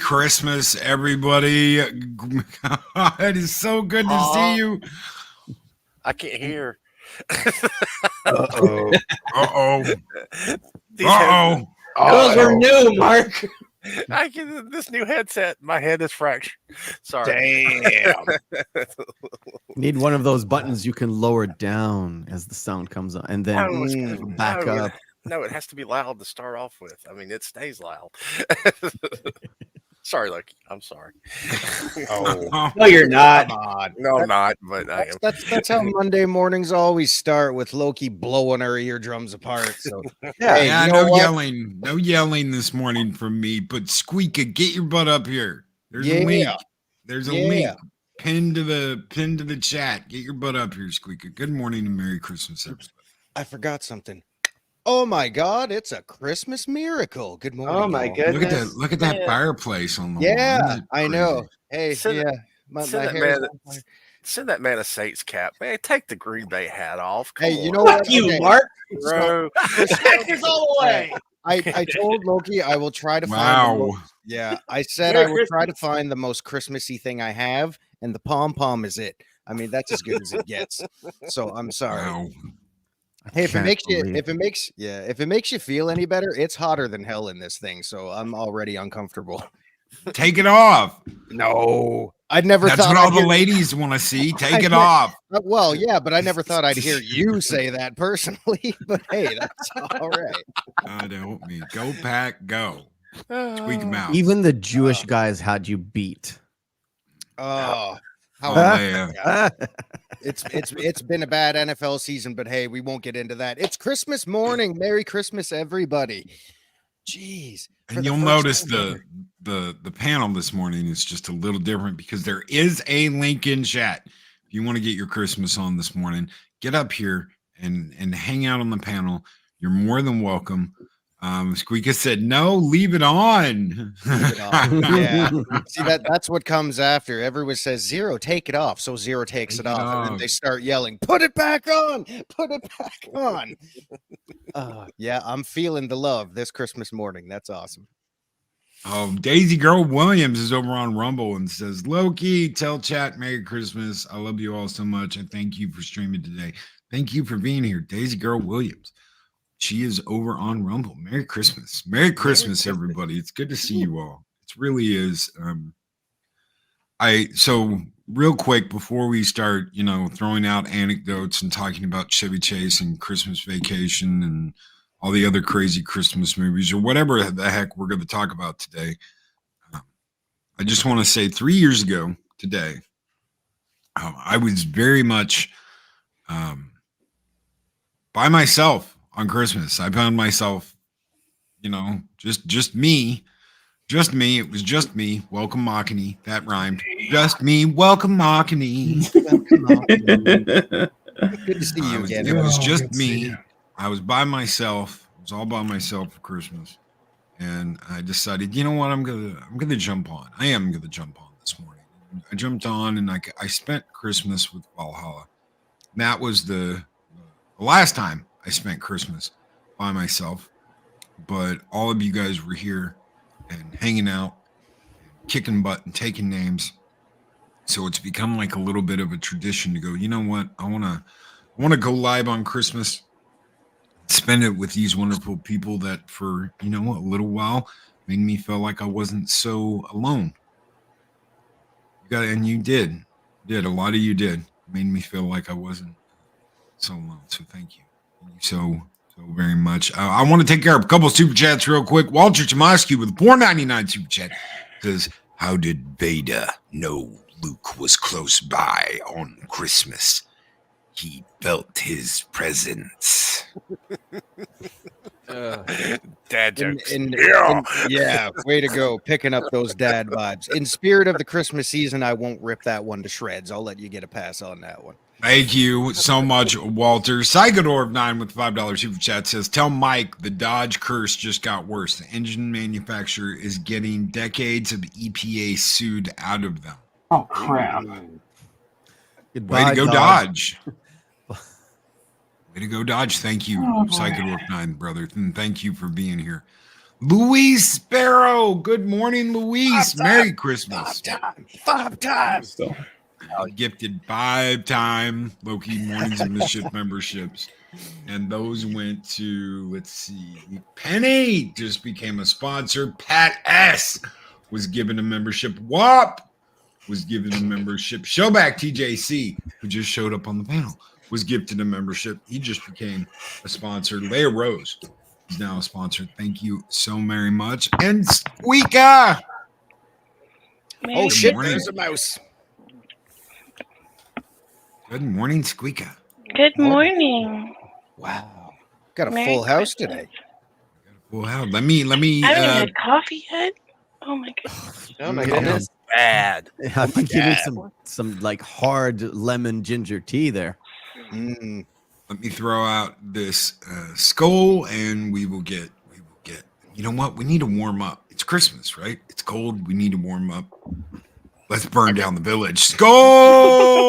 Christmas, everybody. It is so good to see you. I can't hear. Uh-oh. Uh-oh. These Uh-oh. Those are new, Mark. this new headset, my head is fractured. Sorry. Damn. Need one of those buttons you can lower down as the sound comes on, and then back up. No, it has to be loud to start off with. I mean, it stays loud. Sorry, Lucky. I'm sorry. Oh, no, you're not. No, I'm not. But I am. That's how Monday mornings always start, with Loki blowing our eardrums apart. So Yeah, you know no what? yelling. No yelling this morning from me. But Squeaka, get your butt up here. There's a link. There's a link pinned to the chat. Get your butt up here, Squeaka. Good morning and Merry Christmas, everybody. I forgot something. Oh my God, it's a Christmas miracle. Good morning. Oh my y'all. goodness. Look at that fireplace on the wall. Yeah, Isn't it I know. crazy? Hey, Send yeah. My that hair is man- on fire. Send that man a Saints cap. Man, take the Green Bay hat off. Come Hey, you on, know what? Fuck you, Okay, Mark. bro. Packers all the way. I told Loki I will try to find Wow. I said Merry I would try to find the most Christmassy thing I have, and the pom-pom is it. I mean, that's as good as it gets. So I'm sorry. Wow. Hey, if it Can't makes believe if it makes you feel any better, it's hotter than hell in this thing. So I'm already uncomfortable. Take it off. No, I'd never That's thought what all I'd the hear- ladies want to see. Take it I- off. Well, yeah, but I never thought I'd hear you say that personally. But hey, that's all right. God help me. Go pack, go. Squeak them out. Even the Jewish guys had you beat. Oh, Oh, how yeah. it's been a bad NFL season, but hey, we won't get into that. It's Christmas morning. Merry Christmas, everybody. Jeez. for And the you'll first notice time the panel this morning is just a little different because there is a link in chat. If you want to get your Christmas on this morning, get up here and hang out on the panel. You're more than welcome. Squeaka said, no, leave it on. Leave it on. Yeah. See, that's what comes after. Everyone says Zero, take it off. So Zero takes Take it it off. And then off. they start yelling, put it back on, put it back on. Yeah, I'm feeling the love this Christmas morning. That's awesome. Oh, Daisy Girl Williams is over on Rumble and says, Loki, tell chat Merry Christmas. I love you all so much. And thank you for streaming today. Thank you for being here, Daisy Girl Williams. She is over on Rumble. Merry Christmas. Merry Christmas, everybody. It's good to see you all. It really is. So real quick before we start, throwing out anecdotes and talking about Chevy Chase and Christmas Vacation and all the other crazy Christmas movies or whatever the heck we're going to talk about today. I just want to say 3 years ago today, I was very much by myself on Christmas. I found myself, just me. Just me. It was just me. Welcome Machini. That rhymed. Just me. Welcome Machini. Good to see you again. It was just me. I was by myself. It was all by myself for Christmas. And I decided, you know what? I'm gonna jump on. I am gonna jump on this morning. I jumped on and I spent Christmas with Valhalla. And that was the last time I spent Christmas by myself. But all of you guys were here and hanging out, kicking butt and taking names. So it's become like a little bit of a tradition to go, you know what? I want to go live on Christmas, spend it with these wonderful people that for, a little while made me feel like I wasn't so alone. And you did. A lot of you did. Made me feel like I wasn't so alone. So thank you. Thank you so very much. I want to take care of a couple of super chats real quick. Walter Tomasky with $4.99 super chat says, how did Vader know Luke was close by on Christmas? He felt his presence. Dad jokes. Yeah, way to go. Picking up those dad vibes. In spirit of the Christmas season, I won't rip that one to shreds. I'll let you get a pass on that one. Thank you so much, Walter. Psychodor9 with $5 super chat says, tell Mike the Dodge curse just got worse. The engine manufacturer is getting decades of EPA sued out of them. Oh, crap. Way to go, Dodge. Way to go, Dodge. Thank you, Psychodor9, brother. And thank you for being here. Louise Sparrow. Good morning, Louise. Merry Christmas. Five times. Still. Gifted 5-time Loki Mornings of Mischief memberships. And those went to, let's see, Penny just became a sponsor. Pat S was given a membership. WAP was given a membership. Showback TJC, who just showed up on the panel, was gifted a membership. He just became a sponsor. Leia Rose is now a sponsor. Thank you so very much. And Squeaka. Oh, shit. morning. There's a mouse. Good morning, Squeaka. Good morning. Wow. Got a Merry full house Christmas. today. Well, how? Let me. I haven't even had coffee yet. Oh my goodness. Oh my goodness. Bad. I think you need some like hard lemon ginger tea there. Mm. Let me throw out this skull, and we will get. You know what? We need to warm up. It's Christmas, right? It's cold. We need to warm up. Let's burn down the village. Skull.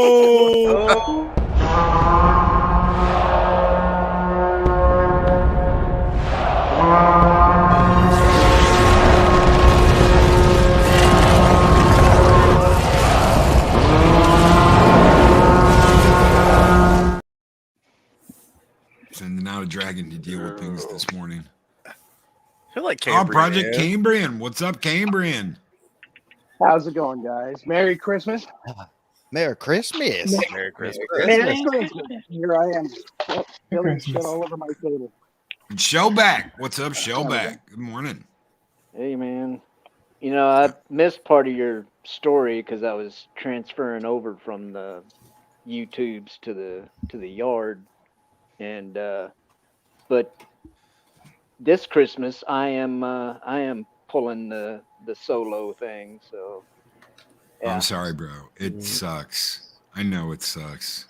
Sending out a dragon to deal with things this morning. I feel like Oh, Cambrian, Project man. Cambrian. What's up, Cambrian? How's it going, guys? Merry Christmas. Merry Christmas. Merry Christmas. Merry Christmas. Here I am. Spilling shit Christmas. all over my table. Shellback. What's up, Shellback? Good morning. Hey, man. You know, I missed part of your story because I was transferring over from the YouTubes to the yard, and but this Christmas I am pulling the solo thing. So yeah. I'm sorry, bro. It sucks. I know it sucks.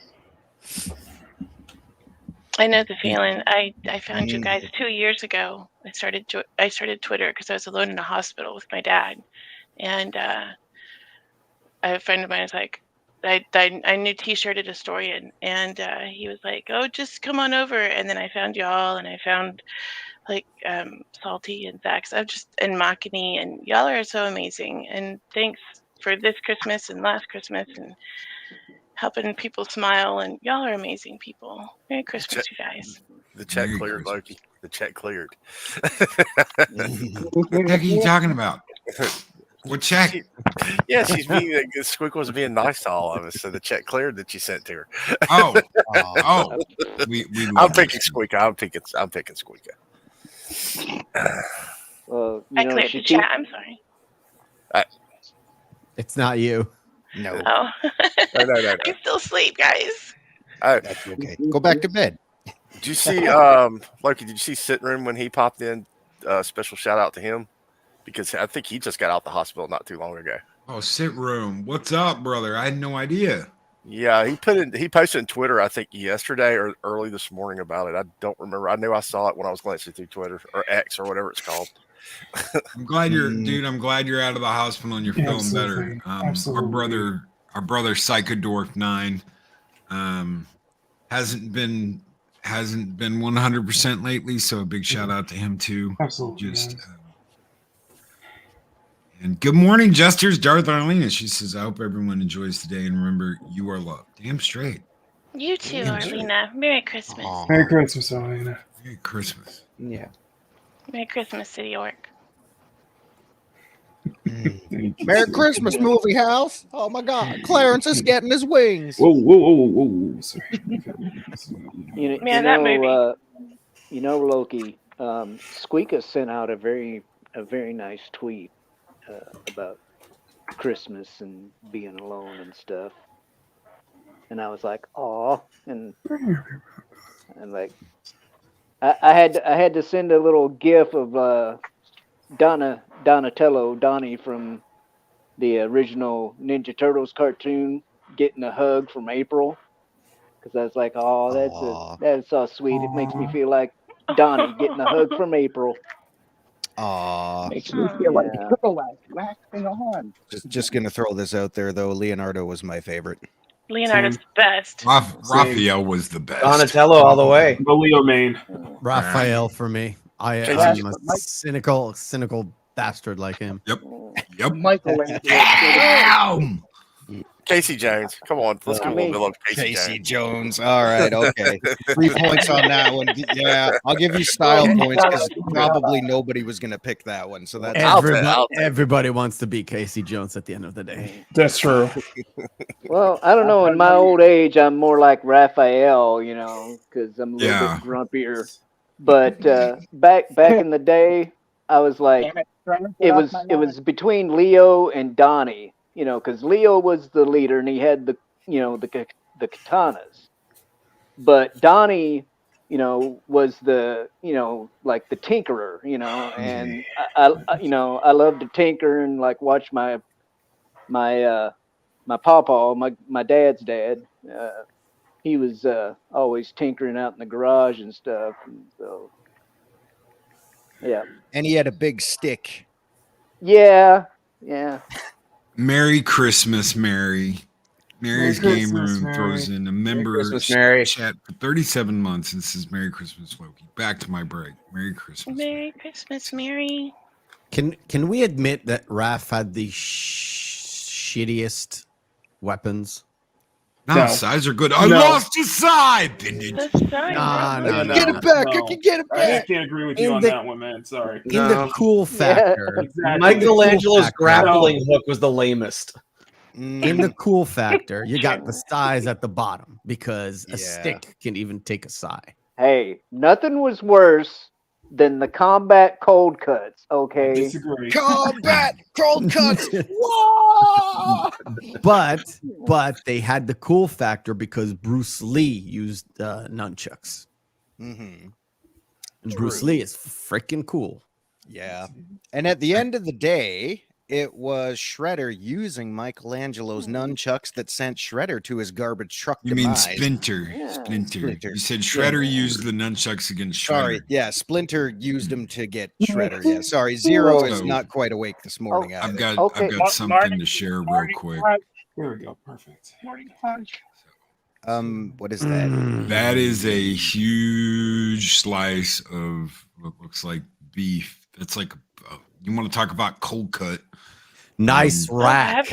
I know the feeling. I found you guys 2 years ago. I started Twitter because I was alone in a hospital with my dad, and a friend of mine was like, I knew T-shirted a story, and he was like, oh, just come on over. And then I found y'all, and I found like Salty and Zax. And Makini, and y'all are so amazing. And thanks for this Christmas and last Christmas and helping people smile. And y'all are amazing people. Merry Christmas, you guys. The check Merry cleared, Christmas. Loki. The check cleared. What the heck are you talking about? What check? Yeah, Squeak was being nice to all of us, so the check cleared that you sent to her. Oh. We I'm love picking this. Squeaka. I'm picking Squeaka. Well, I you know, cleared she the chat. I'm sorry. It's not you. No, Oh, No. I'm still asleep, guys. that's okay. Go back to bed. Did you see Loki? Did you see Sitting Room when he popped in? Special shout out to him because I think he just got out the hospital not too long ago. Oh, sit room. What's up, brother? I had no idea. Yeah, he posted on Twitter, I think yesterday or early this morning about it. I don't remember. I knew I saw it when I was glancing through Twitter or X or whatever it's called. I'm glad I'm glad you're out of the hospital and you're feeling better. Absolutely. Our brother Psychodorf 9 hasn't been 100% lately, so a big shout out to him too. Absolutely. Just guys. and good morning, Jesters. Darth Arlena. She says, I hope everyone enjoys today and remember you are loved. Damn straight. You too, Damn straight. Arlena. Merry Christmas. Aw. Merry Christmas, Elena. Merry Christmas. Yeah. Merry Christmas, City York. Thank you Merry so Christmas, much. movie house. Oh my God, Clarence is getting his wings. Whoa. Sorry. Yeah, that movie. You know, Loki. Squeaka sent out a very nice tweet about Christmas and being alone and stuff. And I was like, "Aw," and like, I had to send a little GIF of Donnie from the original Ninja Turtles cartoon getting a hug from April, because I was like, "Oh, that's so sweet." It makes me feel like Donnie getting a hug from April. Aw. Makes me feel like Yeah. wax thing on. Just gonna throw this out there though. Leonardo was my favorite. Leonardo's the best. Raphael was the best. Donatello all the way. The Leo main. Raphael for me. I'm a cynical bastard like him. Yep. Michelangelo. Damn. Casey Jones. Come on, let's give a little bit of Casey Jones. All right, okay. 3 points on that one. Yeah, I'll give you style points because probably nobody was going to pick that one. So that's Everybody wants to beat Casey Jones at the end of the day. That's true. Well, I don't know. In my old age, I'm more like Raphael, you know, because I'm a little bit grumpier. But back in the day, I was like, it was between Leo and Donnie. You know, because Leo was the leader and he had the katanas, but Donnie, you know, was the like the tinkerer, you know, and I love to tinker and like watch my pawpaw, my dad's dad. He was always tinkering out in the garage and stuff, and so yeah. And he had a big stick. Yeah. Merry Christmas, Mary. Mary's Game Room throws in a member chat for 37 months and says, Merry Christmas, Loki. Back to my break. Merry Christmas. Merry Christmas, Mary. Can we admit that Raph had the shittiest weapons? No, sides are good. I lost his side. No. Get it back. I can get it back. I can't agree with you on that one, man. Sorry. In the cool factor. Exactly. Michelangelo's grappling hook was the lamest. In the cool factor, you got the size at the bottom because a stick can even take a sigh. Hey, nothing was worse than the combat cold cuts, okay? Disagree. Combat cold cuts. But they had the cool factor because Bruce Lee used nunchucks. Mm-hmm. And Bruce Lee is freaking cool. Yeah. And at the end of the day, it was Shredder using Michelangelo's nunchucks that sent Shredder to his garbage truck You mean demise. Splinter. Splinter. You said Shredder used the nunchucks against Shredder. Sorry, yeah, Splinter used them to get Shredder. Yeah, sorry, Zero is not quite awake this morning. I've got something to share real quick. There we go. Perfect. Morning punch. What is that? That is a huge slice of what looks like beef. That's like you want to talk about cold cut. Nice rack.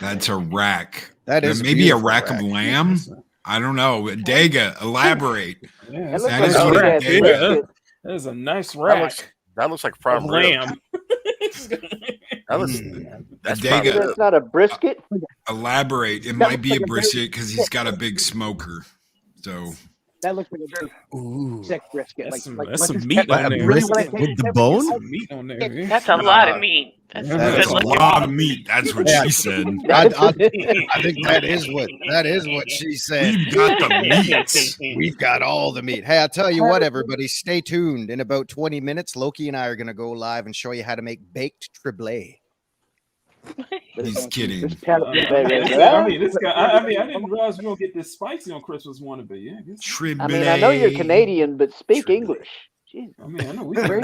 That's a rack. That is maybe a rack of lamb. I don't know. Dega, elaborate. Yeah, that is what a Dega. That is a nice rack. That looks like prime lamb. That's not a brisket. Elaborate. It might be a brisket because he's got a big smoker. So that looks like a very sick brisket. That's some meat on there. Brisket with the bone? Meat on there. That's a lot of meat. That's a lot of meat. That's what she said. I think that is what she said. We've got the meats. We've got all the meat. Hey, I'll tell you what, everybody, stay tuned. In about 20 minutes, Loki and I are going to go live and show you how to make baked triblet. He's kidding. I mean, this guy. I didn't realize we don't get this spicy on Christmas wannabe. Yeah, Triblet. I mean, I know you're Canadian, but speak English. I mean, I know we very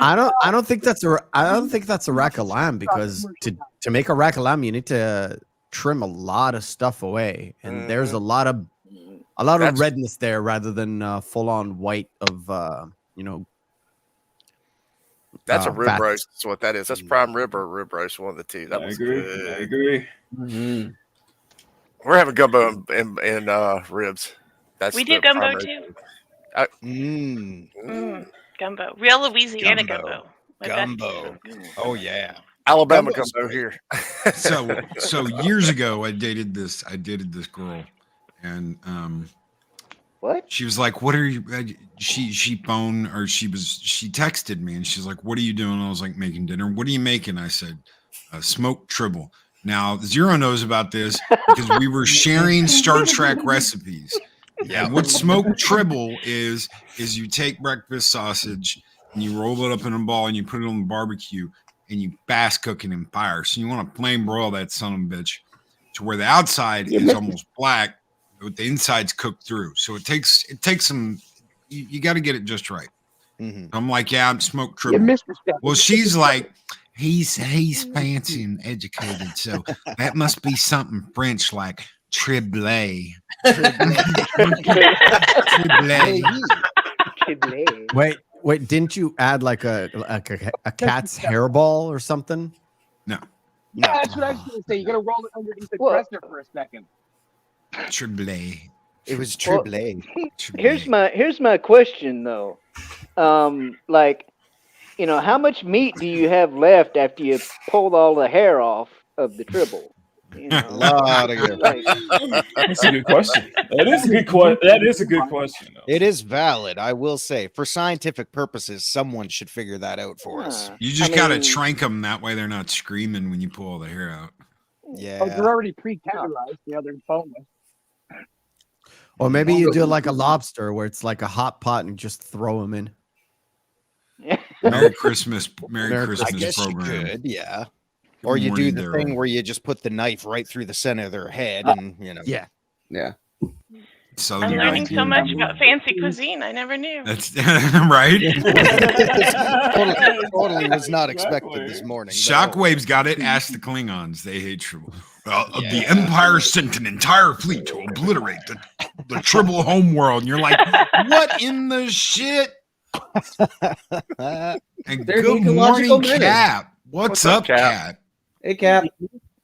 I don't think that's a rack of lamb because to make a rack of lamb you need to trim a lot of stuff away, and there's a lot of redness there rather than full on white of That's a rib roast. That's what that is. That's prime rib or rib roast, one of the two. That was good. I agree. Mm-hmm. We're having gumbo and ribs. We do gumbo too. Gumbo, real Louisiana gumbo. Gumbo. Oh yeah, Alabama gumbo here. so years ago, I dated this girl, and what? She was like, "What are you?" She texted me, and she's like, "What are you doing?" I was like, "Making dinner." "What are you making?" I said, "Smoked tribble." Now Zero knows about this because we were sharing Star Trek recipes. Yeah, what smoked tribble is you take breakfast sausage and you roll it up in a ball and you put it on the barbecue and you fast cook it in fire. So you want to flame broil that son of a bitch to where the outside is almost black, but the inside's cooked through. So it takes some. You got to get it just right. Mm-hmm. I'm like, yeah, I'm smoked tribble. Well, she's like, he's fancy and educated, so that must be something French like triblet. Triblet. Wait, didn't you add like a cat's hairball or something? No. Yeah, that's what I was going to say. You got to roll it underneath the Well- dresser for a second. Triple A. It was triple A. Here's my question though. Like, you know, how much meat do you have left after you pulled all the hair off of the tribble? You know, A lot of good. like, That's a good question. That is a good question. That is a good question. Though. It is valid, I will say. For scientific purposes, someone should figure that out for us. You just I gotta mean- trank them that way they're not screaming when you pull all the hair out. Oh, Yeah. they're already pre-cauterized. The other boneless. Or maybe you do like a lobster where it's like a hot pot and you just throw them in. Merry Christmas, Merry I Christmas guess program. you could, yeah. Good Or you do morning, the Daryl. thing where you just put the knife right through the center of their head, and you know. Yeah. Yeah. Southern I'm learning so Viking. much about fancy cuisine. I never knew. That's right. totally was not expected this morning. Shockwave's got it. Ask the Klingons. They hate Tribble. The Empire sent an entire fleet to obliterate the Tribble homeworld. And you're like, what in the shit? And They're good ecological morning, menace. Cap. What's up, Cap? Hey, Cap.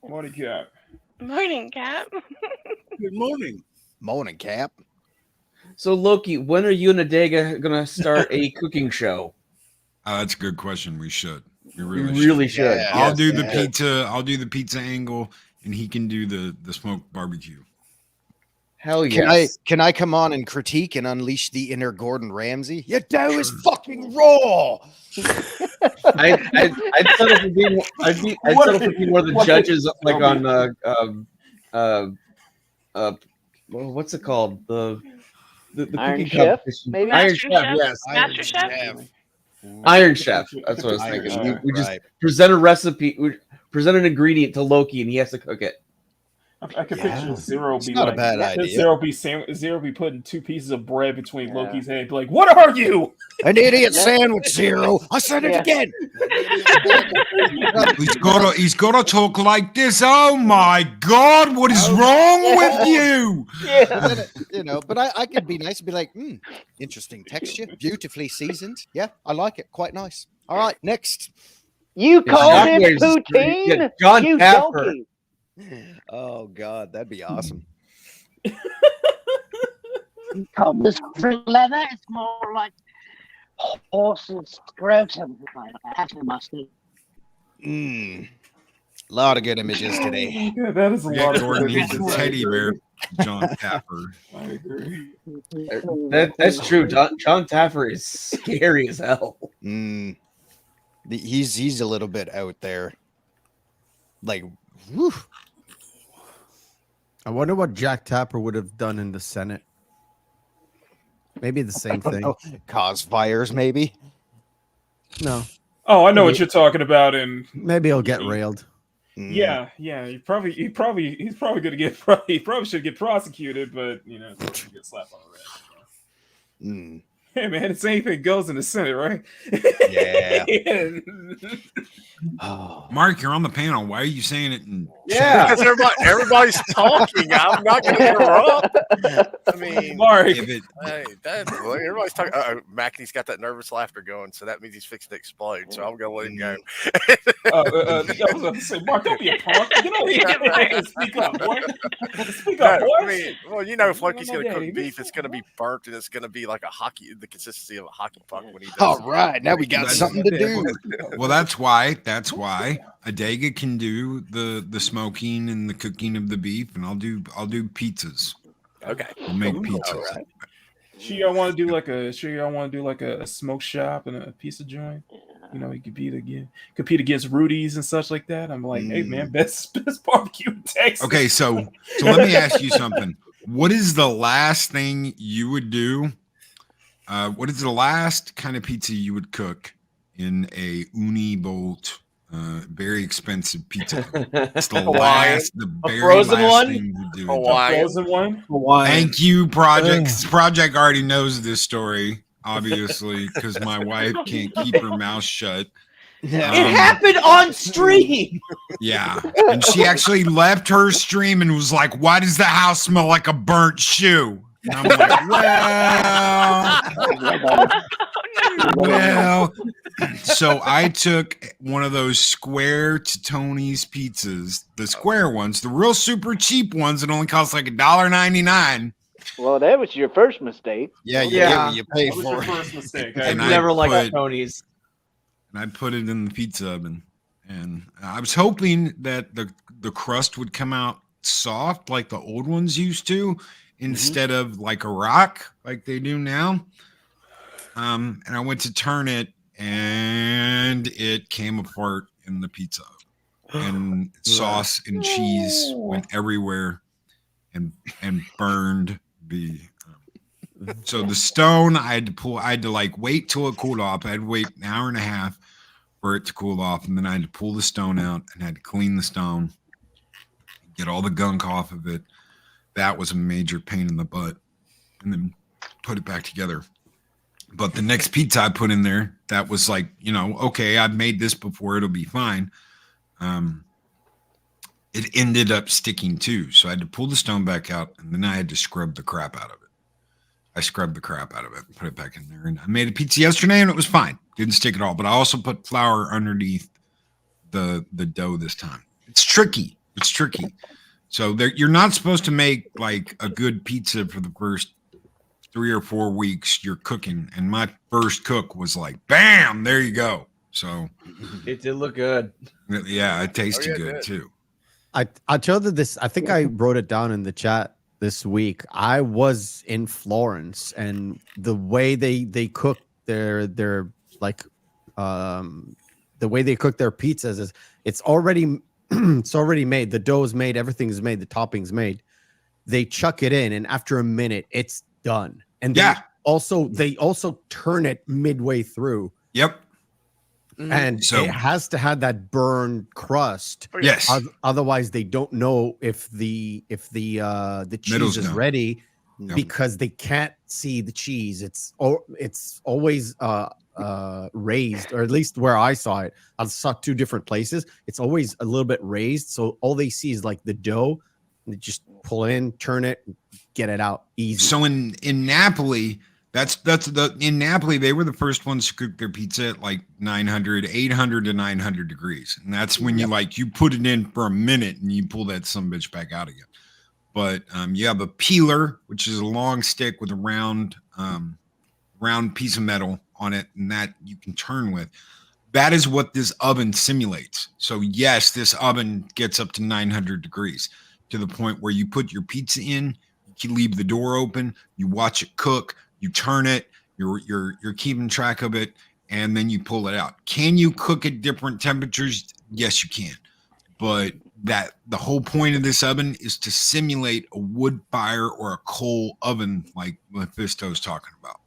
Morning, Cap. Morning, Cap. Good morning. Morning, Cap. So, Loki, when are you and Adega going to start a cooking show? That's a good question. We should. We You really, really should. Yeah. I'll Yes. do the pizza. I'll do the pizza angle, and he can do the smoked barbecue. Hell Can yes. can I come on and critique and unleash the inner Gordon Ramsay? Your dough is fucking raw. I'd settle for being. I'd settle for being one of the judges, like on well, what's it called? The Iron cooking Chef, competition. maybe? Iron Master Chef, Chef? yes. Master Chef? Iron Chef. That's what I was Iron thinking. Chef, We just right. present a recipe, we present an ingredient to Loki, and he has to cook it. I could Yeah. picture Zero It's be not a like, bad idea. Zero be putting two pieces of bread between Loki's head. Be like, what are you? An idiot sandwich, Zero. I said it Yeah. again. He's gotta talk like this. Oh my God, what is wrong with you? Yeah. You know, but I could be nice and be like, interesting texture, beautifully seasoned. Yeah, I like it. Quite nice. All right, next. You called it Shockwaves is great. Yeah, poutine? John You Tapper. donkey. Oh God, that'd be awesome. Call this free leather. It's more like horses, scrubs, something like that. That's a mustard. A lot of good images today. Yeah, that is a Yeah, lot of Gordon, he's a I teddy bear. agree. John Tapper. I agree. That's true. John Taffer is scary as hell. He's a little bit out there. Like, whew. I wonder what Jack Tapper would have done in the Senate. Maybe the same thing. Cause fires, maybe. No, Oh, I know what you're talking about, and maybe he'll get railed. yeah, he probably should get prosecuted, but you know, he get slapped on the wrist. Hey man, it's anything goes in the Senate, right? Yeah. Mark, you're on the panel. Why are you saying it? Yeah. Because everybody's talking. I'm not going to interrupt. I mean, Mark. hey, everybody's talking. Mackey's got that nervous laughter going, so that means he's fixing to explode. So I'm going to let him go. I was about to say, Mark, don't be a punk. Get over here and speak up, boy. Speak up, boy. I mean, well, you know, if Loki's going to cook beef, it's going to be burnt and it's going to be like the consistency of a hockey puck when he does. All right, now we got something to do. Well, that's why Adega can do the smoking and the cooking of the beef, and I'll do pizzas. Okay, I'll make pizzas. All right. Sure, y'all want to do like a smoke shop and a pizza joint. You know, he compete against Rudy's and such like that. I'm like, hey man, best barbecue in Texas. Okay, so let me ask you something. What is the last thing you would do? What is the last kind of pizza you would cook in a Unibolt, very expensive pizza? It's the very frozen last one? thing you do. Frozen one. Thank you, Project. Project already knows this story, obviously, because my wife can't keep her mouth shut. It happened on stream. Yeah, and she actually left her stream and was like, "Why does the house smell like a burnt shoe?" And I'm like, well, so I took one of those square Tony's pizzas, the square ones, the real super cheap ones that only cost like $1.99. Well, that was your first mistake. Yeah, you Yeah. get what you pay That was your for. first mistake. I've And never liked put- Tony's. And I put it in the pizza oven, and I was hoping that the crust would come out soft like the old ones used to, instead of like a rock like they do now. And I went to turn it, and it came apart in the pizza oven, and sauce and cheese went everywhere, and burned the. So the stone I had to like wait till it cooled off. I had to wait an hour and a half for it to cool off, and then I had to pull the stone out and had to clean the stone, get all the gunk off of it. That was a major pain in the butt, and then put it back together. But the next pizza I put in there, that was like, okay, I've made this before, it'll be fine. It ended up sticking too, so I had to pull the stone back out, and then I had to scrub the crap out of it. I scrubbed the crap out of it and put it back in there. And I made a pizza yesterday, and it was fine. Didn't stick at all. But I also put flour underneath the dough this time. It's tricky. So you're not supposed to make like a good pizza for the first 3 or 4 weeks you're cooking. And my first cook was like, bam, there you go. So It did look good. Yeah, it tasted good too. I told you this. I think I wrote it down in the chat this week. I was in Florence, and the way they cook their like the way they cook their pizzas is it's already made. The dough's made, everything's made, the topping's made. They chuck it in, and after a minute, it's done. And they also turn it midway through. Yep. And So it has to have that burned crust. Yes. Otherwise, they don't know if the cheese Middle's is done. ready Yep. because they can't see the cheese. It's always raised, or at least where I saw it. I saw 2 different places. It's always a little bit raised, so all they see is like the dough. And they just pull it in, turn it, get it out easy. So in Napoli, in Napoli, they were the first ones to cook their pizza at like 800 to 900 degrees. And that's when you put it in for a minute and you pull that sumbitch back out again. But you have a peeler, which is a long stick with a round piece of metal on it, and that you can turn with. That is what this oven simulates. So yes, this oven gets up to 900 degrees to the point where you put your pizza in, you leave the door open, you watch it cook, you turn it, you're keeping track of it, and then you pull it out. Can you cook at different temperatures? Yes, you can. But the whole point of this oven is to simulate a wood fire or a coal oven like Mephisto's talking about.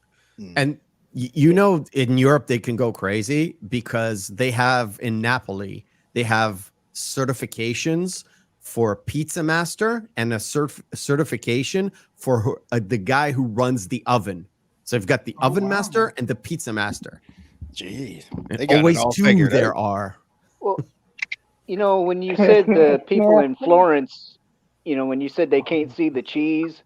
And in Europe, they can go crazy because they have in Napoli, they have certifications for a pizza master and a certification for the guy who runs the oven. So you've got the oven master and the pizza master. Jeez. And always 2 there are. Well, when you said the people in Florence, when you said they can't see the cheese,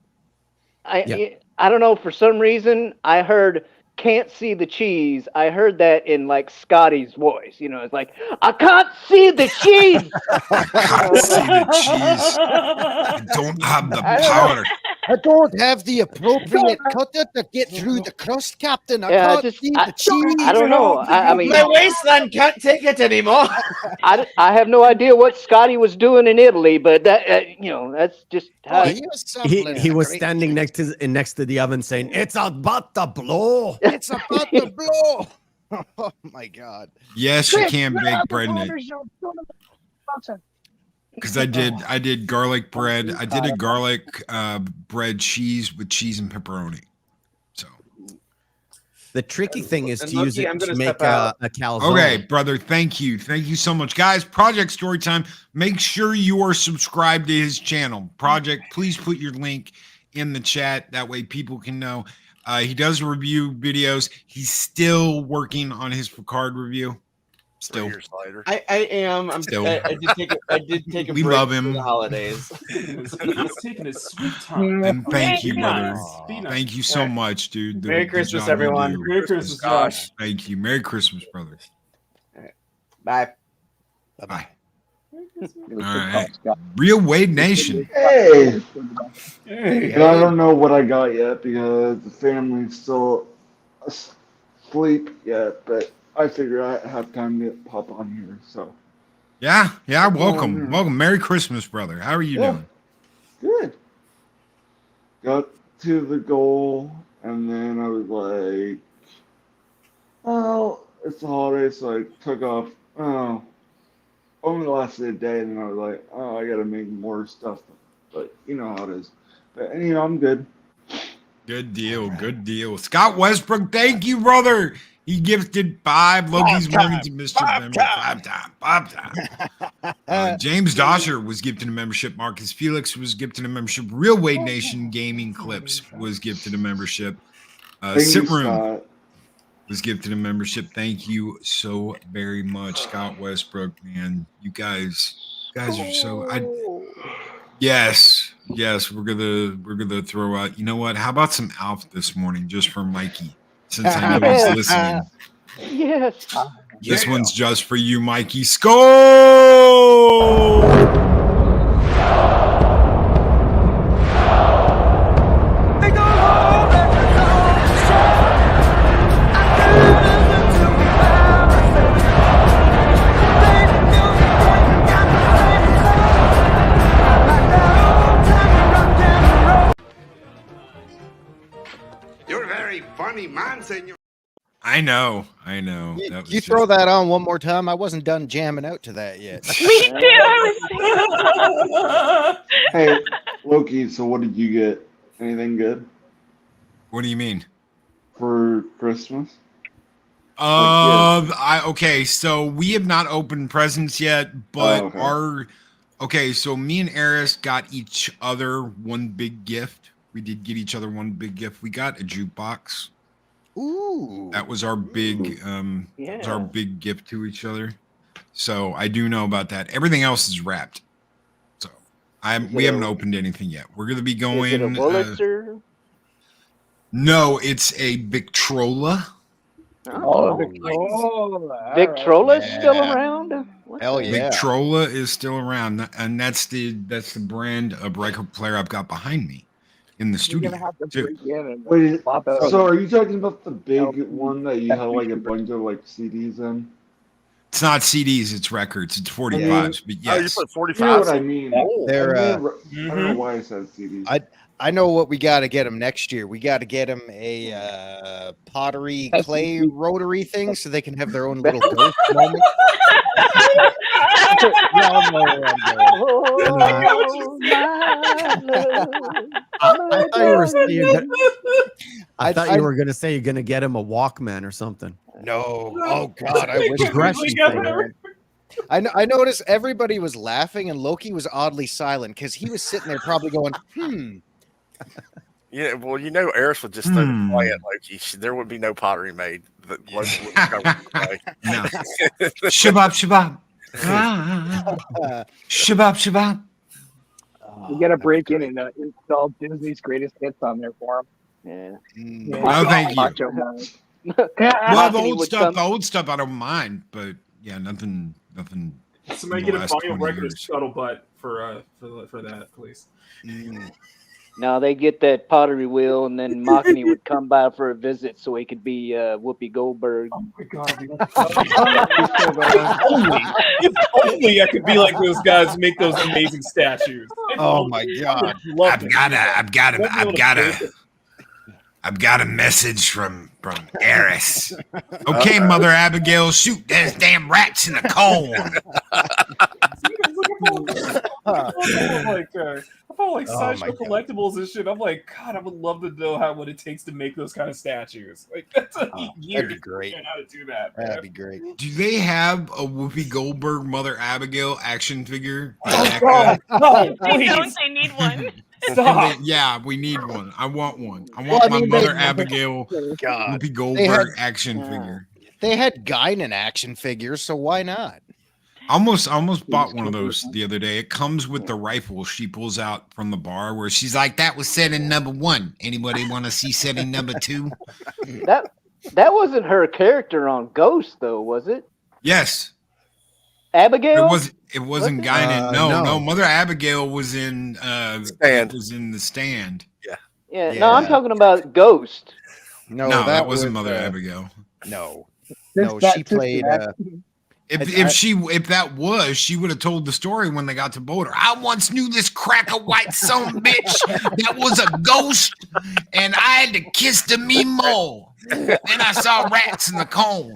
I don't know, for some reason I heard can't see the cheese. I heard that in like Scotty's voice. It's like, I can't see the cheese. I can't see the cheese. I don't have the power. I don't have the appropriate cutter to get through the crust, Captain. I can't see the cheese. I don't know. I mean, my waistline can't take it anymore. I have no idea what Scotty was doing in Italy, but that that's just how He was standing next to the oven saying, "It's about to blow. It's about to blow." Oh my God! Yes, you can bake bread in it. Because I did garlic bread. I did a garlic bread cheese with cheese and pepperoni. So the tricky thing is to Loki, use it I'm gonna to make step out. a calzone. okay, brother, thank you so much, guys. Project Storytime. Make sure you are subscribed to his channel. Project, please put your link in the chat. That way people can know. He does review videos. He's still working on his Picard review. Still, years later. I am. Still. I did take a We break love for him. the holidays. He's taking his sweet time. And thank you, Be brother. nice. Be nice. Thank you so much, dude. The- Merry the Christmas, job you everyone. do Merry is Christmas, Josh. Josh. Thank you. Merry Christmas, brother. Bye. Bye. Merry Christmas. All right. Real Wade Nation. Hey, Hey. and I don't know what I got yet because the family's still asleep yet, but I figure I have time to pop on here. So Yeah. What's going on Welcome. here? Welcome. Merry Christmas, brother. How are you Yeah. doing? good. Got to the goal, and then I was like, "Oh, it's the holidays," so I took off. Oh, only lasted a day, and then I was like, "Oh, I gotta make more stuff." But you know how it is. But anyhow, I'm good. Good deal. Good deal. Scott Westbrook, thank you, brother. He gifted 5 Loki's Mornings of Mischief members. 5 times. James Dosher was gifted a membership. Marcus Felix was gifted a membership. Real Wade Nation Gaming Clips was gifted a membership. Thank you, Sit Room Scott. was gifted a membership. Thank you so very much, Scott Westbrook. Man, you guys are so. Yes, we're gonna throw out. You know what? How about some Alf this morning, just for Mikey, since I know he's listening. Yes. This one's just for you, Mikey. Skull! You're a very funny man, senor. I know. You, That was you throw that on one more time. I wasn't done jamming out to that yet. Me too. I was Hey, Loki. So, what did you get? Anything good What do you mean? for Christmas? Okay, so we have not opened presents yet, but okay. So me and Eris got each other one big gift. We did get each other one big gift. We got a jukebox. Ooh. That was our big that was our big gift to each other. So I do know about that. Everything else is wrapped. So we haven't opened anything yet. We're gonna be going. Is it a Wurlitzer? No, it's a Victrola. Oh, Victrola is still around? What Hell the- yeah. Victrola is still around, and that's the brand of record player I've got behind me in the studio. Too. Wait, so are you talking about the big one that you have like a bunch of like CDs in? It's not CDs, it's records. It's 45s, but Oh, you yes. put 45s? You know what I mean? They're, I don't know why I said CDs. I know what we got to get him next year. We got to get him a pottery clay rotary thing so they can have their own little ghost moment. Y'all know where I'm going. I thought you were gonna say you're gonna get him a Walkman or something. No. Oh God, I wish. Progression thing. I noticed everybody was laughing and Loki was oddly silent because he was sitting there probably going, Yeah, well, you know, Eris would just throw the play at Loki. There would be no pottery made. That Loki wouldn't go with the play. No. Shabab, shabab. Shabab, shabab. You got to break in and install Disney's greatest hits on there for him. Yeah. Oh, thank you. Macho Man. Well, the old stuff I don't mind, but yeah, nothing. Somebody in get the a last vinyl 20 record of years. Scuttlebutt for that, please. Now they get that pottery wheel, and then Machini would come by for a visit so he could be Whoopi Goldberg. Oh my God! If only I could be like those guys who make those amazing statues. "Oh my God, I've got a message from Eris. Okay, Mother Abigail, shoot those damn rats in the corn. I felt like Sideshow collectibles and shit. I'm like, God, I would love to know what it takes to make those kind of statues. Like, that's a year. that'd be great. How to do that? That'd be great." Do they have a Whoopi Goldberg Mother Abigail action figure? Oh, God, no, They don't. please. They need one. Stop. Yeah, we need one. I want one. I want my Mother Abigail Whoopi Goldberg action figure. They had Guinan action figures, so why not? I almost bought one of those the other day. It comes with the rifle she pulls out from the bar where she's like, that was setting number 1. Anybody want to see setting number 2? That wasn't her character on Ghost, though, was it? Yes. Abigail? It wasn't Guinan. No. Mother Abigail was in Stand. Was in the Stand. Yeah. No, I'm talking about Ghost. No, that wasn't Mother Abigail. No, That she played. If that was, she would have told the story when they got to Boulder. I once knew this cracker white son bitch that was a ghost, and I had to kiss the Mimo. Then I saw rats in the cone.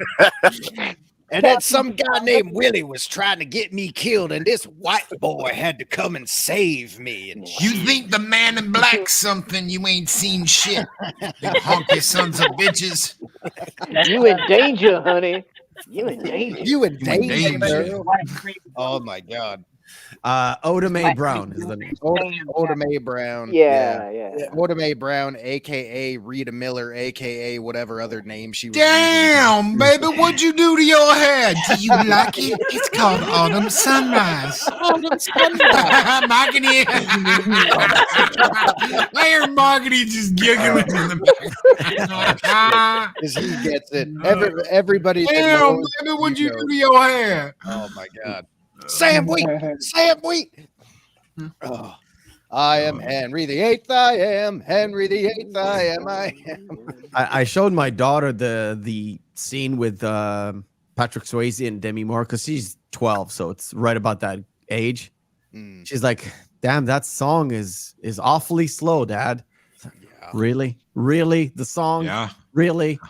And then some guy named Willie was trying to get me killed, and this white boy had to come and save me. And you think the man in black's something? You ain't seen shit. You honky sons of bitches. You in danger, honey. You in danger. You in danger. Oh my God. Oda Mae Brown is the name. Oda Mae Brown. Yeah. Oda Mae Brown, aka Rita Miller, aka whatever other name she was. Damn, baby, what'd you do to your hair? Do you like it? It's called Autumn Sunrise. Autumn Sunrise. Marketing. I hear Marketing just giggling in the back. Because he gets it. Everybody. Damn, baby, what'd you do to your hair? Oh my God. Sam, wait. Oh, I am Henry VIII. I am Henry VIII. I am. I showed my daughter the scene with Patrick Swayze and Demi Moore because she's 12, so it's right about that age. She's like, "Damn, that song is awfully slow, Dad." Yeah. Really, the song. Yeah. Really.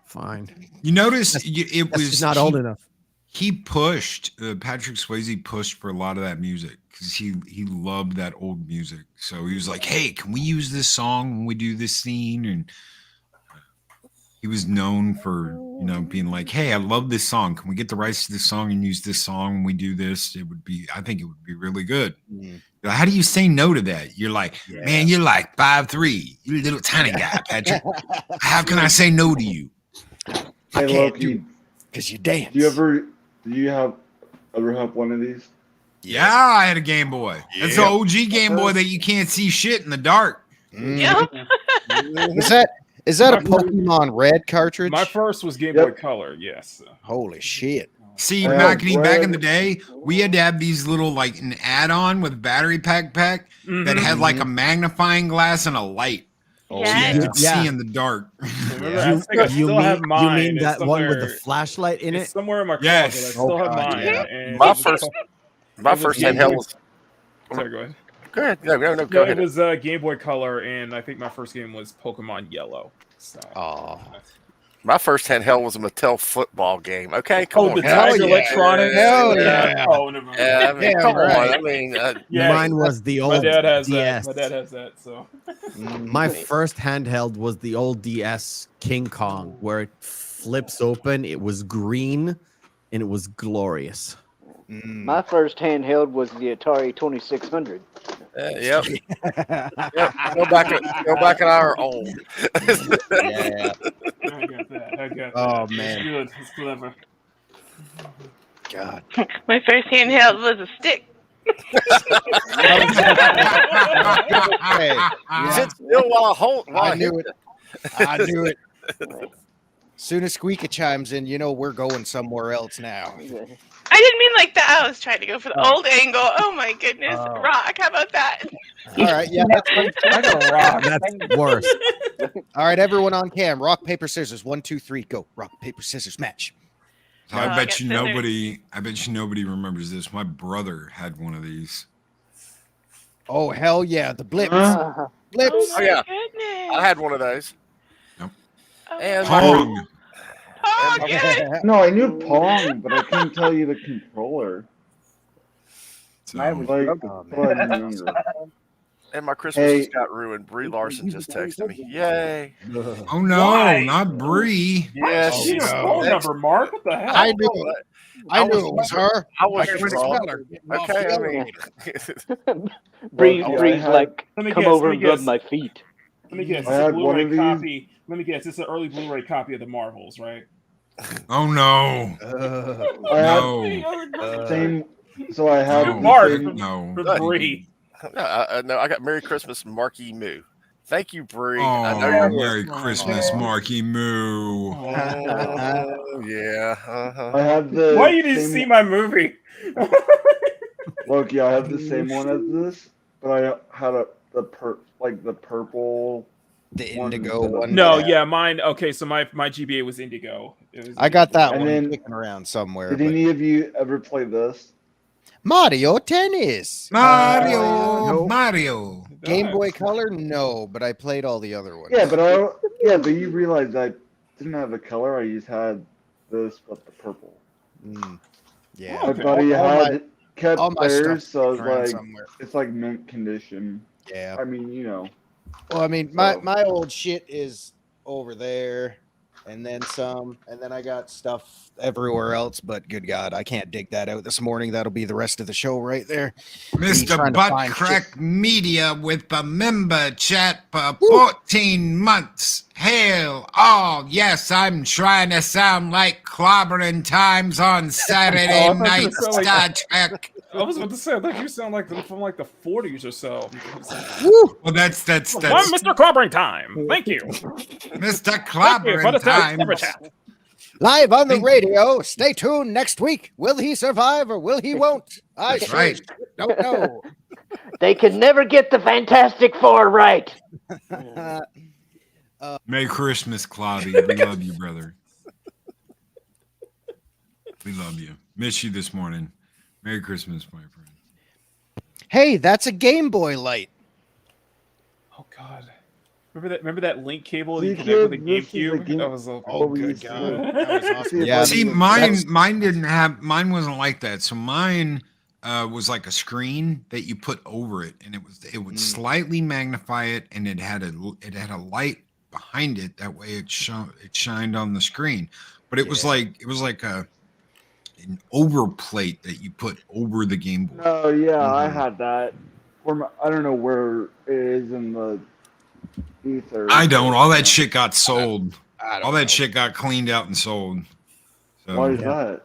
Fine. You notice it was not old enough. He pushed Patrick Swayze pushed for a lot of that music because he loved that old music. So he was like, "Hey, can we use this song when we do this scene?" And he was known for being like, "Hey, I love this song. Can we get the rights to this song and use this song when we do this? I think it would be really good." Like, how do you say no to that? You're like, man, you're like 5'3", you're a little tiny guy, Patrick. How can I say no to you? I can't do because you dance. Do you ever have one of these? Yeah, I had a Game Boy. That's the OG Game Boy that you can't see shit in the dark. Yeah. Is that a Pokemon Red cartridge? My first was Game Boy Color. Yes. Holy shit. See, back in the day, we had to have these little like an add-on with battery pack that had like a magnifying glass and a light. Oh, so you could see in the dark. You mean that one with the flashlight in it? Somewhere in my closet. Yes. I still have mine. Yeah. And My first handheld was. Sorry, go ahead. Go ahead. No, go ahead. It was Game Boy Color, and I think my first game was Pokemon Yellow. So. My first handheld was a Mattel football game. Okay, come on. The Tiger Electronics. Hell yeah. Oh, never mind. Yeah, I mean, come on. I mean, mine was the old. My dad has DS. that. My dad has that. So. My first handheld was the old DS King Kong, where it flips open. It was green, and it was glorious. My first handheld was the Atari 2600. Yep. Go back in our old. Yeah. I got that. Oh man. It's good. It's clever. God. My first handheld was a stick. Sit still while I knew it. Soon as Squeaky chimes in, we're going somewhere else now. I didn't mean like that. I was trying to go for the old angle. Oh my goodness. Rock, how about that? All right, yeah, that's That's worse. all right. Everyone on cam, rock, paper, scissors. 1, 2, 3, go. Rock, paper, scissors, match. So I bet you nobody remembers this. My brother had one of these. Oh hell yeah, the blips. Blips. Oh my yeah. goodness. I had one of those. Yep. And Pong. Oh, yeah. No, I knew Pong, but I couldn't tell you the controller. So, And my Christmas just got ruined. Brie Larson just texted me. Yay. oh no, not Bree. Yes. Oh, your phone number, Mark. What the hell? I knew it. I knew it was her. I was I could wrong. smell her. Okay, I mean. Breeze like, Let me come guess, over let and me rub guess. my feet. Let me guess. I It's a had one Blu-ray of these. copy. Let me guess. It's an early Blu-ray copy of the Marvels, right? Oh no. No. Same. So I have No. the Mark same. No. for Bree. No, I got Merry Christmas, Marky Moo. Thank you, Bree. Oh, I know you're Merry listening. Christmas, Marky Moo. Oh, yeah. I have the. Why you didn't same- see my movie? Look, yeah, I have the same one as this, but I had the purple. The one indigo instead of- one. No, yeah, mine. Okay, so my GBA was indigo. It was I got indigo. that And one then- kicking around somewhere. Did but- any of you ever play this? Mario Tennis. Mario. Nope. Mario. Game Boy Color? No, but I played all the other ones. Yeah, but you realize I didn't have a color. I just had this, but the purple. Yeah. My buddy All had my kept stuff's theirs, so I was around like, somewhere. it's like mint condition. Yeah. I mean, you know. Well, I mean, my old shit is over there, and then some, and then I got stuff everywhere else. But good God, I can't dig that out this morning. That'll be the rest of the show right there. Me Mr. trying to find Buttcrack Media with the member chat for 14 months. Hail all. Yes, I'm trying to sound like clobbering times on Saturday Oh, I thought you night would sound like- Star Trek. I was about to say, I thought you sound like from like the 40s or so. Well, that's I'm Mr. Clobbering Time. Thank you. Mr. Thank you for Clobbering the Time. super chat. Live on the radio. Stay tuned next week. Will he survive or will he won't? I That's sure right. don't know. They can never get the Fantastic Four right. Merry Christmas, Cloudy. We love you, brother. We love you. Miss you this morning. Merry Christmas, my friend. Hey, that's a Game Boy Light. Oh God. Remember that link cable See, you connect with the kid, this is the GameCube? game- That was so Oh, we good used to God. do. That was awesome. Yeah, See, that's- mine wasn't like that. So mine was like a screen that you put over it, and it would slightly magnify it, and it had a light behind it. That way it shined on the screen. But it was like an overplate that you put over the Game Boy. Oh yeah, I had that. I don't know where it is in the ether. I don't. All that shit got sold. I don't All that know. shit got cleaned out and sold. So, Why is that?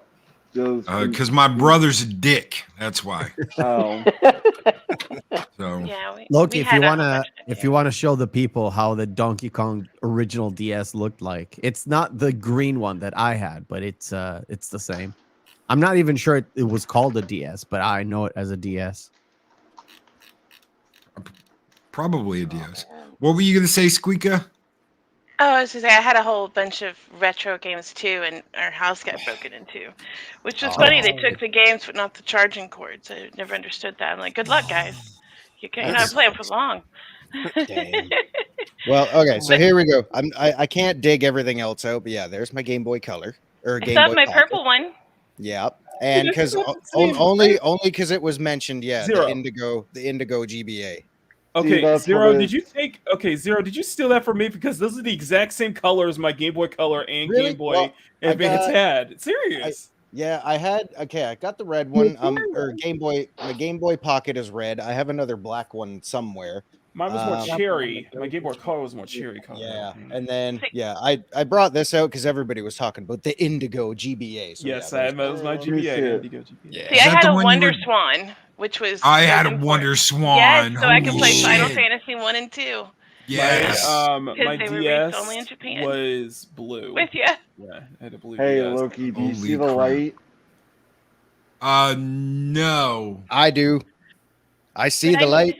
Just because my brother's a dick. That's why. oh. So Yeah, Loki, we if had you a wanna whole bunch of if you wanna show the people how the Donkey Kong original DS looked like, it's not the green one that I had, but it's the same. I'm not even sure it was called a DS, but I know it as a DS. probably a DS. What were you gonna say, Squeaka? Oh, I was gonna say I had a whole bunch of retro games too, and our house got broken into, which was funny. They took the games but not the charging cords. I never understood that. I'm like, good luck, guys. You're not playing for long. Dang. Well, okay, so here we go. I can't dig everything else out, but yeah, there's my Game Boy Color or I Game still have Boy my Pocket. purple one. Yeah, and because Same. only because it was mentioned. Yeah, Zero. the Indigo GBA. Okay, that's Zero, what it did is. you take Zero, did you steal that from me? Because those are the exact same colors my Game Boy Color and Really? Game Boy Well, I Advance got- had. Serious. Yeah, I had. Okay, I got the red one. Or Game Boy. My Game Boy Pocket is red. I have another black one somewhere. Mine was more cherry. My Game Boy Color was more cherry color. Yeah, and then I brought this out because everybody was talking about the Indigo GBA. So Yes, yeah, that was my Let me GBA. see it. Indigo GBA. Yeah. See, Is I that had the a one you Wonder were- Swan, which was I had a important. Wonder Yes, Swan. so I could Holy play Final shit. Fantasy 1 and 2 Yes. My Because they were DS released only in Japan. was blue. with you. Yeah, I had a blue Hey DS. Loki, do you Holy see the crap. light? No. I do. I see But the light.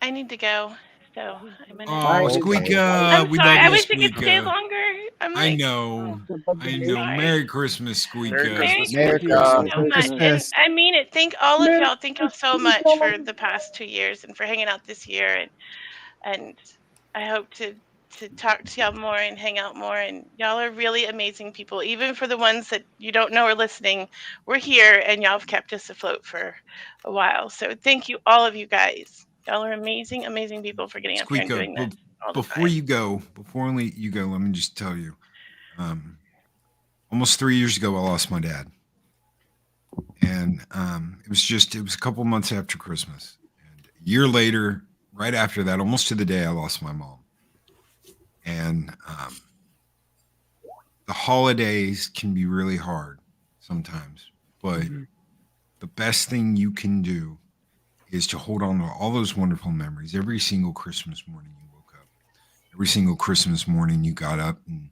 I need to go, so I'm gonna. Oh, Okay. Squeaka. I'm We sorry. love I you, wish you could stay Squeaka. longer. I'm I like, know. I know. Sorry. Merry Christmas, Merry Squeaka. Christmas. Merry Thank you so much. Christmas. And I mean it. Thank all of y'all. Thank y'all so much for the past 2 years and for hanging out this year. And I hope to talk to y'all more and hang out more. And y'all are really amazing people. Even for the ones that you don't know are listening, we're here and y'all have kept us afloat for a while. So thank you, all of you guys. Y'all are amazing, amazing people for getting up here and Squeaka, doing this. all the before time. you go, let me just tell you. Almost 3 years ago, I lost my dad. And it was a couple months after Christmas. And a year later, right after that, almost to the day, I lost my mom. And the holidays can be really hard sometimes, but the best thing you can do is to hold on to all those wonderful memories. Every single Christmas morning you woke up, every single Christmas morning you got up, and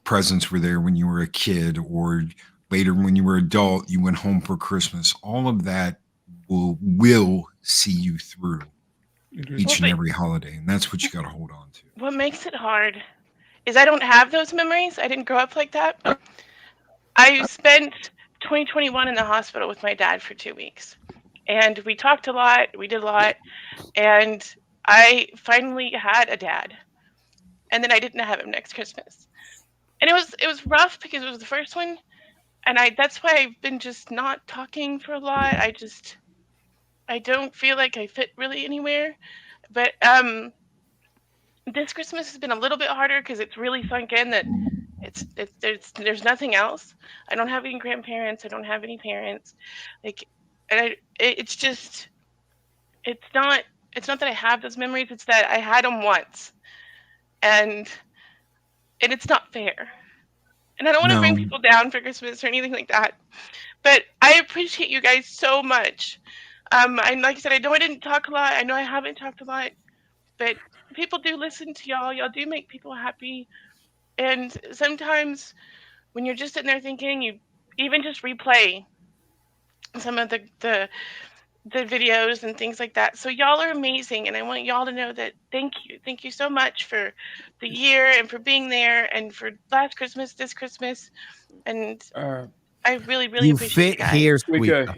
presents were there when you were a kid, or later when you were adult, you went home for Christmas. All of that will see you through each and every holiday, and that's what you got to hold on to. What makes it hard is I don't have those memories. I didn't grow up like that. I spent 2021 in the hospital with my dad for 2 weeks, and we talked a lot. We did a lot, and I finally had a dad, and then I didn't have him next Christmas, and it was rough because it was the first one, and that's why I've been just not talking for a lot. I don't feel like I fit really anywhere, but this Christmas has been a little bit harder because it's really sunk in that there's nothing else. I don't have any grandparents. I don't have any parents. It's just it's not that I have those memories. It's that I had them once, and it's not fair. And I don't want to bring people down for Christmas or anything like that. But I appreciate you guys so much. And like I said, I know I didn't talk a lot. I know I haven't talked a lot, but people do listen to y'all. Y'all do make people happy. And sometimes when you're just sitting there thinking, you even just replay some of the videos and things like that. So y'all are amazing, and I want y'all to know that thank you so much for the year and for being there and for last Christmas, this Christmas, and I really appreciate you guys. Here,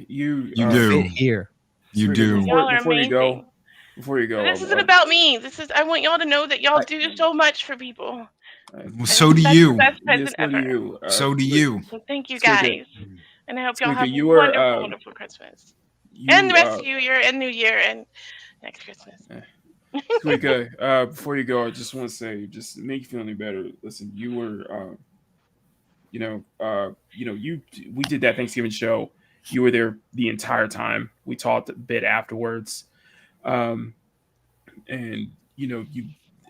you fit here. You do. Y'all are Before you amazing. go, before you go, This isn't about me. I want y'all to know that y'all do so much for people. Well, so do you. The best present ever. So do you. So thank you guys, and I hope y'all have a you are, wonderful Christmas, and the rest of New Year and New Year and next Christmas. Squeaka, before you go, I just want to say, just to make you feel any better. Listen, you were, we did that Thanksgiving show. You were there the entire time. We talked a bit afterwards, and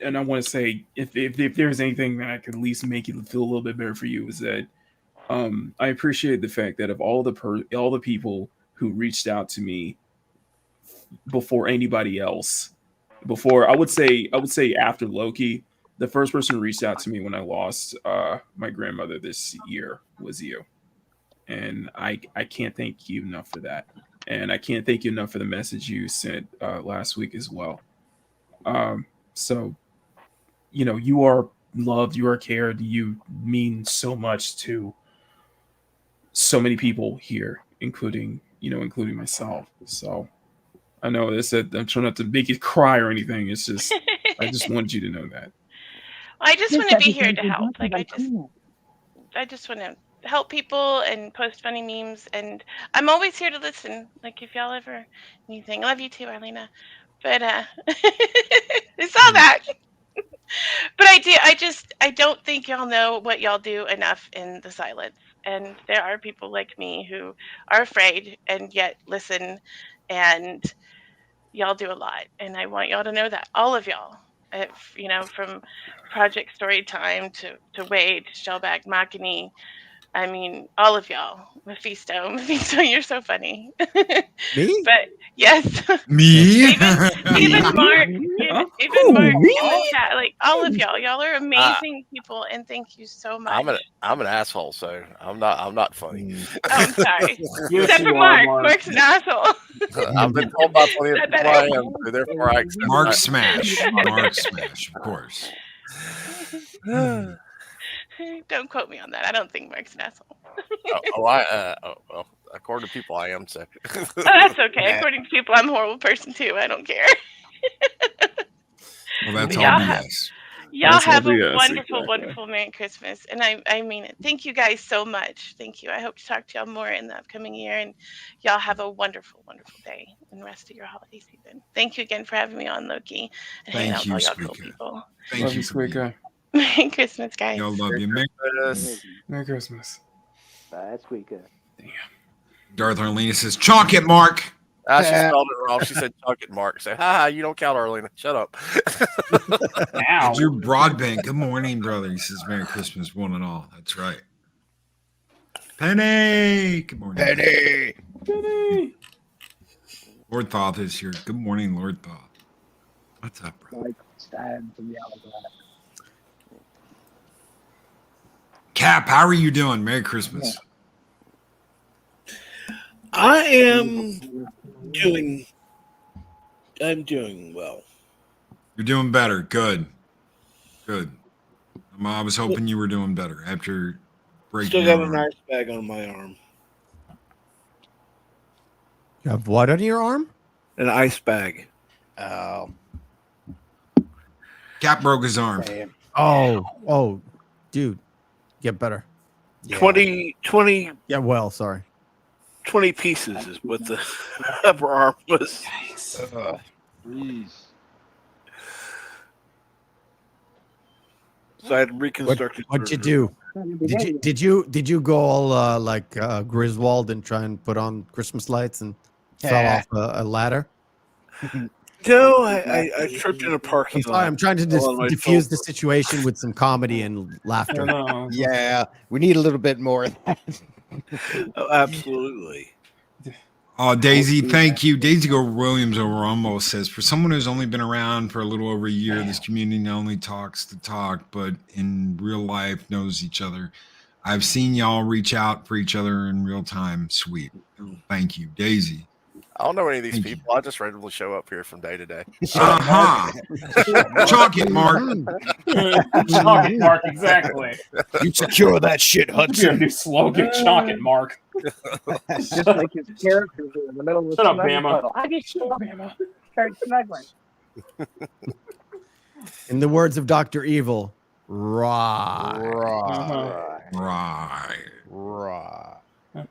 and I want to say, if there's anything that I could at least make it feel a little bit better for you, is that I appreciate the fact that of all the people who reached out to me before anybody else, I would say after Loki, the first person who reached out to me when I lost my grandmother this year was you, and I can't thank you enough for that, and I can't thank you enough for the message you sent last week as well. So, you are loved, you are cared, you mean so much to so many people here, including myself. So I know I'm trying not to make you cry or anything. It's just, I just wanted you to know that. I just want to be here to help. I just want to help people and post funny memes, and I'm always here to listen. Like if y'all ever anything, I love you too, Arlena. But I saw that. But I don't think y'all know what y'all do enough in the silence. And there are people like me who are afraid and yet listen, and y'all do a lot. And I want y'all to know that, all of y'all. From Project Storytime to Wade, Shellback, Makini. I mean, all of y'all. Mephisto, you're so funny. Me? But yes. Me? even Mark. Even Mark in the chat. Like all of y'all. Y'all are amazing people, and thank you so much. I'm an asshole, so I'm not funny. Oh, I'm sorry. Except for Mark. Mark's an asshole. I've been told by plenty of people I am, so therefore I accept Mark that. Smash. Mark Smash, of course. Don't quote me on that. I don't think Mark's an asshole. Well, according to people, I am. So. Oh, that's okay. According to people, I'm a horrible person too. I don't care. Well, that's all BS. Y'all have a wonderful Merry Christmas, and I mean it. Thank you guys so much. Thank you. I hope to talk to y'all more in the upcoming year, and y'all have a wonderful day and the rest of your holiday season. Thank you again for having me on, Loki, and hanging out with all y'all cool people. Thank you, Squeaka. Merry Christmas, guys. Y'all love you. Merry Christmas. Bye, Squeaka. Damn. Darth Arlena says, chalk it, Mark. She spelled it wrong. She said chuck it, Mark. Say, you don't count, Arlena. Shut up. Drew Broadbent. Good morning, brother. He says, Merry Christmas, one and all. That's right. Penny. Good morning. Penny. Lord Thoth is here. Good morning, Lord Thoth. What's up, bro? Cap, how are you doing? Merry Christmas. I'm doing well. You're doing better. Good. I was hoping you were doing better after breaking Still your got an arm. ice bag on my arm. You have what on your arm? An ice bag. Oh. Cap broke his arm. Oh, dude, get better. Yeah. 20 Yeah, well, sorry. 20 pieces is what the upper arm was. Jeez. So I had reconstructed. What'd you do? Did you go all like Griswold and try and put on Christmas lights and fell off a ladder? No, I tripped in a parking lot. I'm trying to diffuse the situation with some comedy and laughter. Yeah, we need a little bit more of that. Oh, absolutely. Oh, Daisy, thank you. Daisy Go Williams over almost says, for someone who's only been around for a little over a year, this community not only talks the talk, but in real life knows each other. I've seen y'all reach out for each other in real time. Sweet. Thank you, Daisy. I don't know any of these people. I just randomly show up here from day to day. Chalk it, Mark. Chalk it, Mark, exactly. You secure that shit, Hudson. Your new slogan, chalk it, Mark. Just like his character in the middle of the Shut up, snuggle Bama. puddle. I just shut up, Bama. Start snuggling. In the words of Dr. Evil, right.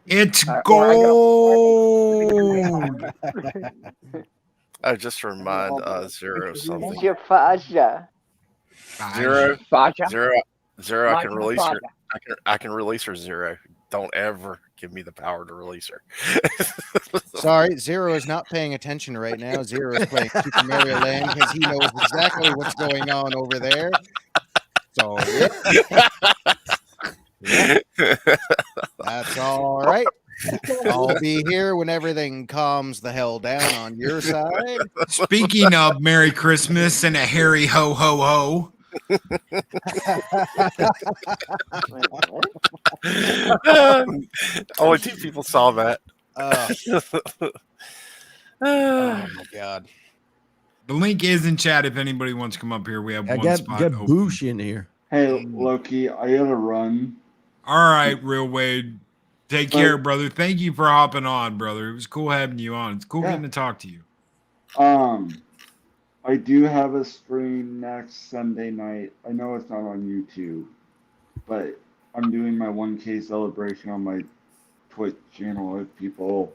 It's gold. I just remind Zero something. It's your Faja. Zero. Faja? Zero. I can Faja, release her. Faja. I can release her. Zero. Don't ever give me the power to release her. Sorry, Zero is not paying attention right now. Zero is playing Super Mario Land because he knows exactly what's going on over there. So, yeah. That's all right. I'll be here when everything calms the hell down on your side. Speaking of Merry Christmas and a hairy ho ho ho. Only 2 people saw that. Oh my god. The link is in chat if anybody wants to come up here. We have one spot Get open. Boosh in here. Hey, Loki, I gotta run. All right, Real Wade. Take care, brother. Thank you for hopping on, brother. It was cool having you on. It's cool getting to talk to you. I do have a stream next Sunday night. I know it's not on YouTube, but I'm doing my 1K celebration on my Twitch channel if people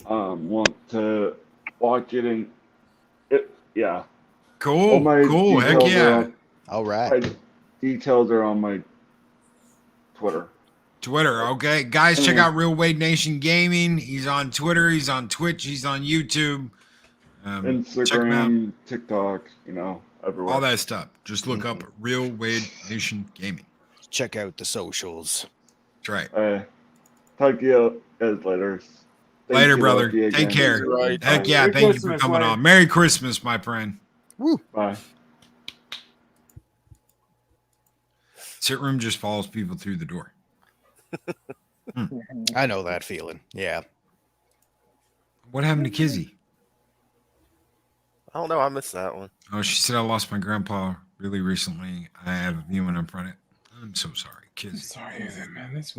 want to watch it. And yeah. Cool. Cool. Heck yeah. All right. Details are on my Twitter. Okay. Guys, check out Real Wade Nation Gaming. He's on Twitter. He's on Twitch. He's on YouTube. Instagram, TikTok, everywhere. All that stuff. Just look up Real Wade Nation Gaming. Check out the socials. That's right. Talk to you guys later. Later, brother. Take care. Heck yeah. Thank you for coming on. Merry Christmas, my friend. Woo. Bye. Sit room just follows people through the door. I know that feeling. Yeah. What happened to Kizzy? I don't know. I missed that one. Oh, she said I lost my grandpa really recently. I have a viewing in front of it. I'm so sorry, Kizzy. Sorry to hear that, man. That's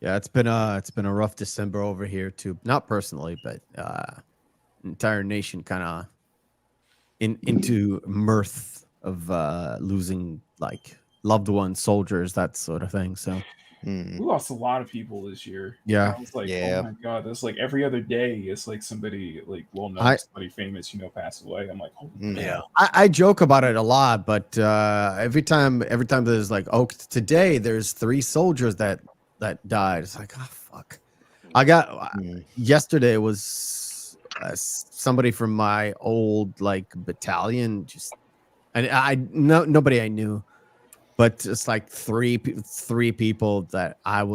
Yeah, it's been a rough December over here too. Not personally, but entire nation kind of into mirth of losing like loved ones, soldiers, that sort of thing. So we lost a lot of people this year. Yeah. I was like, Yeah. oh my god, that's like every other day. It's like somebody like well known, somebody famous, passed away. I'm like, oh Yeah. I joke about it a lot, but every time there's like, oh, today there's 3 soldiers that died. It's like, oh fuck. I got yesterday was somebody from my old like battalion. Just nobody I knew, but just like three people that I'm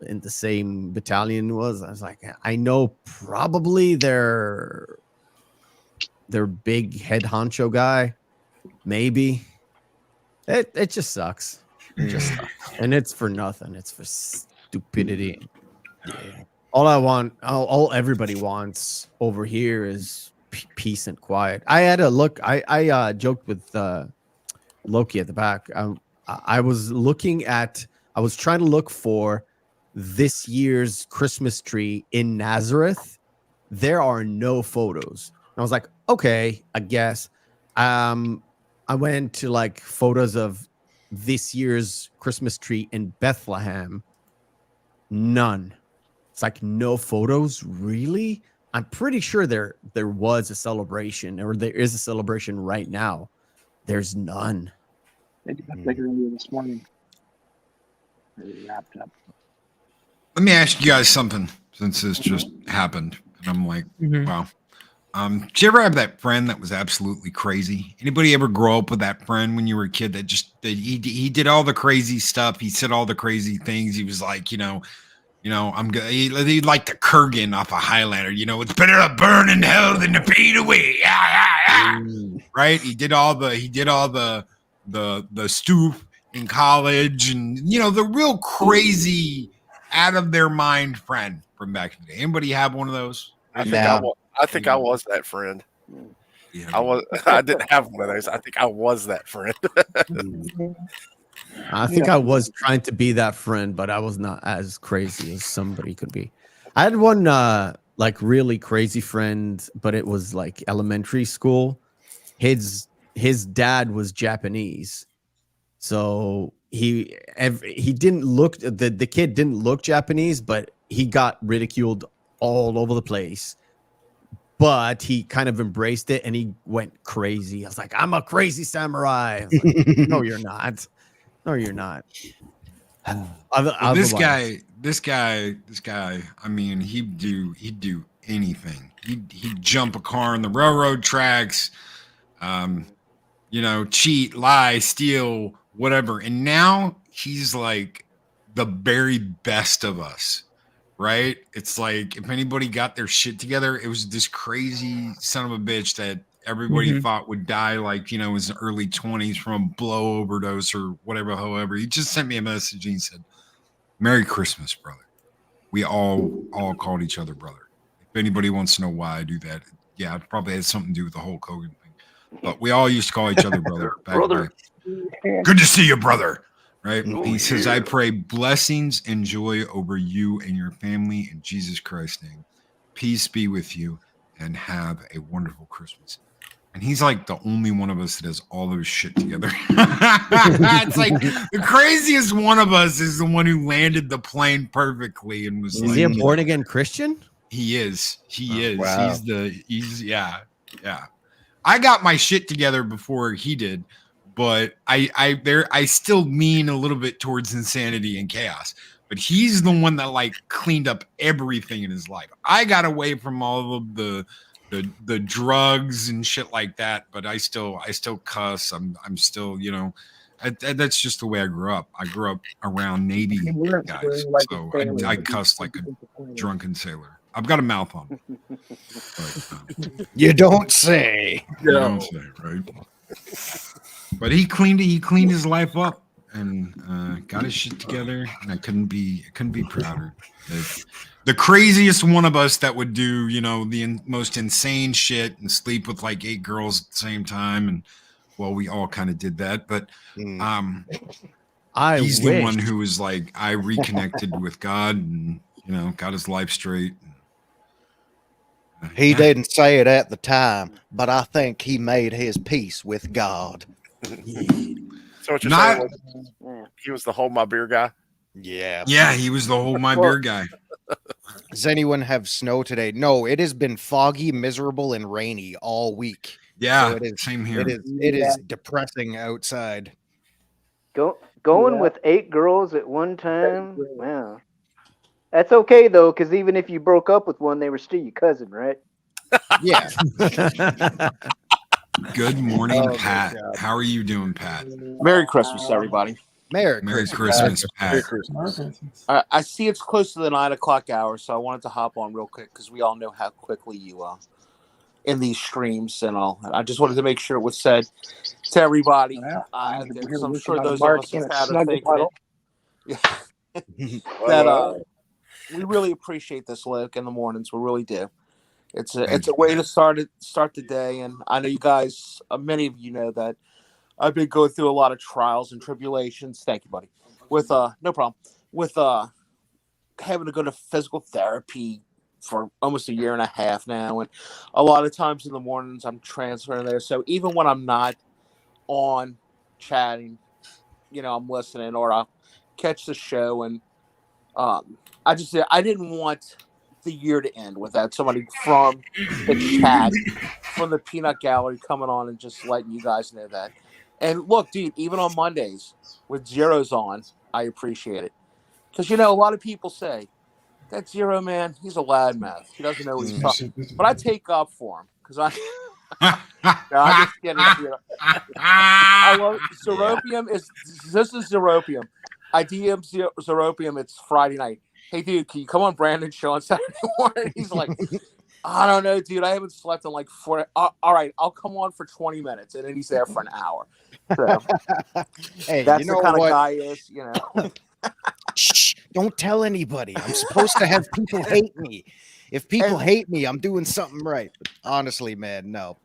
in the same battalion was. I was like, I know probably their big head honcho guy, maybe. It just sucks. It just sucks. And it's for nothing. It's for stupidity. Yeah. All I want, all everybody wants over here is peace and quiet. I had a look. I joked with Loki at the back. I was trying to look for this year's Christmas tree in Nazareth. There are no photos. And I was like, okay, I guess. I went to like photos of this year's Christmas tree in Bethlehem. None. It's like no photos, really? I'm pretty sure there was a celebration, or there is a celebration right now. There's none. They did that earlier this morning. They wrapped up. Let me ask you guys something, since this just happened, and I'm like, wow. Did you ever have that friend that was absolutely crazy? Anybody ever grow up with that friend when you were a kid that he did all the crazy stuff? He said all the crazy things. He was like, I'm good. He like the Kurgan off of Highlander. It's better to burn in hell than to fade away. Right? He did all the stoop in college, and the real crazy, out of their mind friend from back in the day. Anybody have one of those? I think I was that friend. Yeah. I didn't have one of those. I think I was that friend. I think I was trying to be that friend, but I was not as crazy as somebody could be. I had one like really crazy friend, but it was like elementary school. His dad was Japanese, so he didn't look, the kid didn't look Japanese, but he got ridiculed all over the place. But he kind of embraced it and he went crazy. I was like, I'm a crazy samurai. I was like, no, you're not. No, you're not. This guy. I mean, he'd do anything. He'd jump a car on the railroad tracks. Cheat, lie, steal, whatever. And now he's like the very best of us. Right? It's like if anybody got their shit together, it was this crazy son of a bitch that everybody thought would die like, his early 20s from a blow overdose or whatever. However, he just sent me a message and he said, "Merry Christmas, brother." We all called each other brother. If anybody wants to know why I do that, yeah, it probably has something to do with the Hulk Hogan thing. But we all used to call each other brother. Brother. Good to see you, brother. Right? He says, "I pray blessings and joy over you and your family in Jesus Christ's name. Peace be with you and have a wonderful Christmas." And he's like the only one of us that has all those shit together. It's like the craziest one of us is the one who landed the plane perfectly and was Is he a born again Christian? He is. He is. Wow. Yeah. I got my shit together before he did. But I still lean a little bit towards insanity and chaos. But he's the one that like cleaned up everything in his life. I got away from all of the drugs and shit like that. But I still cuss. I'm still, that's just the way I grew up. I grew up around Navy guys, so I cussed like a drunken sailor. I've got a mouth on. But, you don't say. You don't say, right? But he cleaned his life up and got his shit together, and I couldn't be prouder. The craziest one of us that would do, the most insane shit and sleep with like 8 girls at the same time, and well, we all kind of did that. But he's the one who was like, I reconnected with God and got his life straight. He didn't say it at the time, but I think he made his peace with God. So what you're saying was he was the hold my beer guy? Yeah. Yeah, he was the hold my beer guy. Does anyone have snow today? No, it has been foggy, miserable, and rainy all week. Yeah, so same here. It is depressing outside. Going with 8 girls at one time? Wow. That's okay though, because even if you broke up with one, they were still your cousin, right? Yeah. Good morning, Oh, Pat. good job. How are you doing, Pat? Merry Christmas, everybody. Merry Christmas, Pat. Merry Christmas. I see it's close to the 9 o'clock hour, so I wanted to hop on real quick because we all know how quickly you in these streams and all. I just wanted to make sure it was said to everybody. Yeah, Because I'm we're sure on those Mark of us in who've a had a snuggle think of puddle. it, that we really appreciate this, Luke, in the mornings. We really do. It's a way to start the day, and I know you guys, many of you know that I've been going through a lot of trials and tribulations. Thank you, buddy. With no problem. With having to go to physical therapy for almost a year and a half now, and a lot of times in the mornings I'm transferring there. So even when I'm not on chatting, I'm listening or I'll catch the show, and I didn't want the year to end without somebody from the chat, from the Peanut Gallery coming on and just letting you guys know that. And look, dude, even on Mondays with Zero's on, I appreciate it. Because, a lot of people say, that Zero man, he's a loudmouth. He doesn't know what he's talking. But I take up for him because no, I'm just kidding. I love Zeropium. This is Zeropium. I DM Zeropium. It's Friday night. Hey, dude, can you come on Brandon's show on Saturday morning? He's like, I don't know, dude. I haven't slept in like 4. All right, I'll come on for 20 minutes, and then he's there for an hour. So hey, that's the kind of guy he is, Shh, don't tell anybody. I'm supposed to have people hate me. If people hate me, I'm doing something right. But honestly, man, no.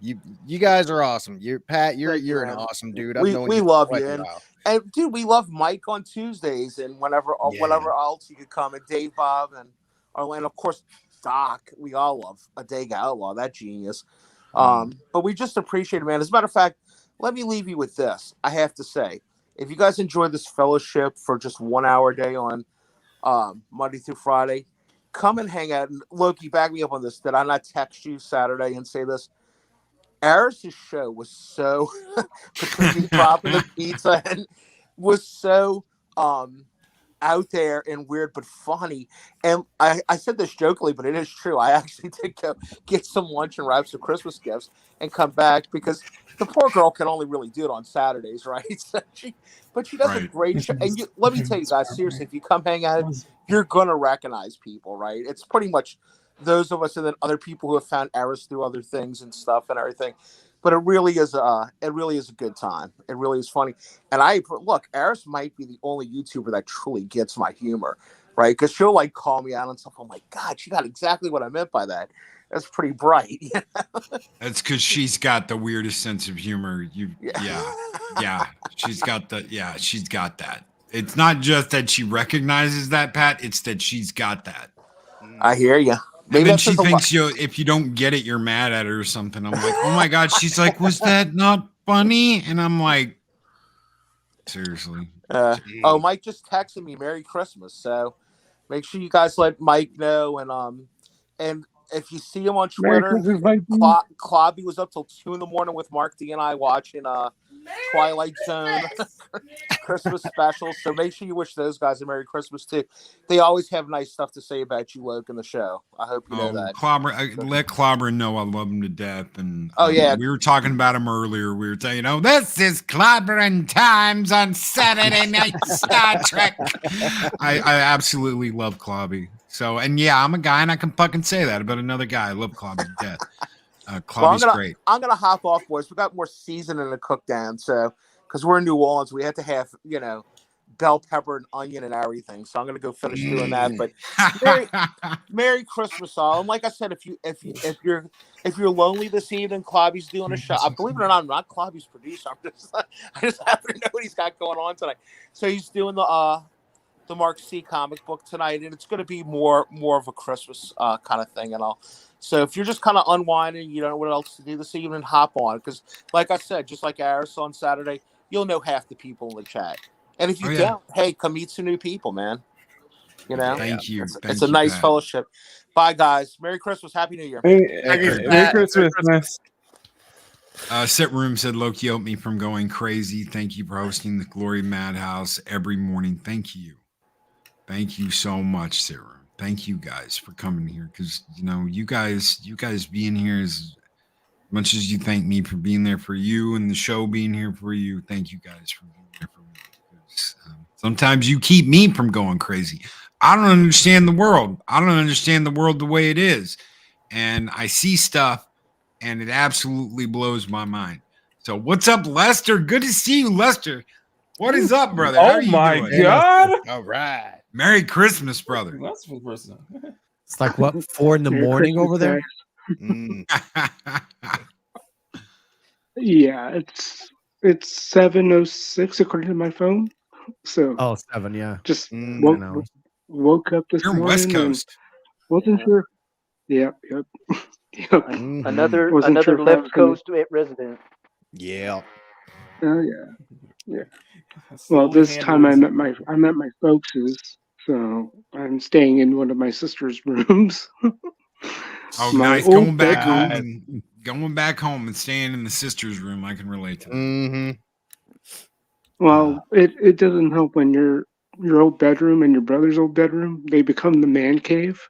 You guys are awesome. Pat, you're an awesome dude. We love you, and dude, we love Mike on Tuesdays, and whatever else you could come, and Dave Bob, and of course Doc. We all love a Dag Outlaw, that genius. But we just appreciate it, man. As a matter of fact, let me leave you with this. I have to say, if you guys enjoy this fellowship for just 1 hour a day on Monday through Friday, come and hang out. And Loki, back me up on this. Did I not text you Saturday and say this? Aris's show was so between dropping the pizza and was so out there and weird but funny. And I said this jokingly, but it is true. I actually did go get some lunch and wrap some Christmas gifts and come back because the poor girl can only really do it on Saturdays, right? So she does a great show. And let me tell you guys, seriously, if you come hang out, you're gonna recognize people, right? It's pretty much those of us and then other people who have found Aris through other things and stuff and everything. But it really is a good time. It really is funny. And Aris might be the only YouTuber that truly gets my humor, right? Because she'll like call me out and stuff. I'm like, God, she got exactly what I meant by that. That's pretty bright. That's because she's got the weirdest sense of humor. Yeah. She's got that. It's not just that she recognizes that, Pat. It's that she's got that. I hear you. And then she thinks if you don't get it, you're mad at her or something. I'm like, oh my God. She's like, was that not funny? And I'm like, seriously. Mike just texted me Merry Christmas. So make sure you guys let Mike know. And if you see him on Twitter, Clobby was up till 2 a.m. with Mark D and I watching Twilight Zone Christmas specials. So make sure you wish those guys a Merry Christmas too. They always have nice stuff to say about you, Luke, in the show. I hope you know that. Let Clobber know I love him to death. And we were talking about him earlier. We were saying, this is Clobbering Times on Saturday Night Star Trek. I absolutely love Clobby. So, and I'm a guy and I can fucking say that about another guy. I love Clobby to death. Clobby's great. I'm gonna hop off, boys. We got more seasoning to cook down, so because we're in New Orleans, we have to have bell pepper and onion and everything. So I'm gonna go finish doing that. But Merry Christmas, all. And like I said, if you're lonely this evening, Clobby's doing a show. I believe it or not, I'm not Clobby's producer. I just happen to know what he's got going on tonight. So he's doing the Mark C comic book tonight, and it's going to be more of a Christmas kind of thing and all. So if you're just kind of unwinding, you don't know what else to do this evening, hop on. Because like I said, just like Aris on Saturday, you'll know half the people in the chat. And if you don't, hey, come meet some new people, man. Thank you. It's a nice fellowship. Bye, guys. Merry Christmas. Happy New Year. Merry Christmas. Sit Room said Loki helped me from going crazy. Thank you for hosting the Glory Madhouse every morning. Thank you. Thank you so much, Sarah. Thank you guys for coming here, because you guys being here is as much as you thank me for being there for you and the show being here for you. Thank you guys for being there for me. Because, sometimes you keep me from going crazy. I don't understand the world. I don't understand the world the way it is, and I see stuff, and it absolutely blows my mind. So, what's up, Lester? Good to see you, Lester. What is up, brother? How are you doing? God! All right. Merry Christmas, brother. That's the person. It's like what, 4 in the Merry morning Christmas, over there? guys. Yeah, it's 7:06 according to my phone. So Oh, 7, yeah. just I woke, know. woke up this You're in West morning and Coast. wasn't sure. Yep. Yep. Another Wasn't sure if I was left gonna- coast resident. Yeah. Oh yeah. Yeah. Well, Slowly this time I handles- met my folks's, so I'm staying in one of my sister's rooms. Oh, My nice. old bedroom. Going back home and staying in the sister's room. I can relate to that. Mm-hmm. Well, it doesn't help when your old bedroom and your brother's old bedroom, they become the man cave.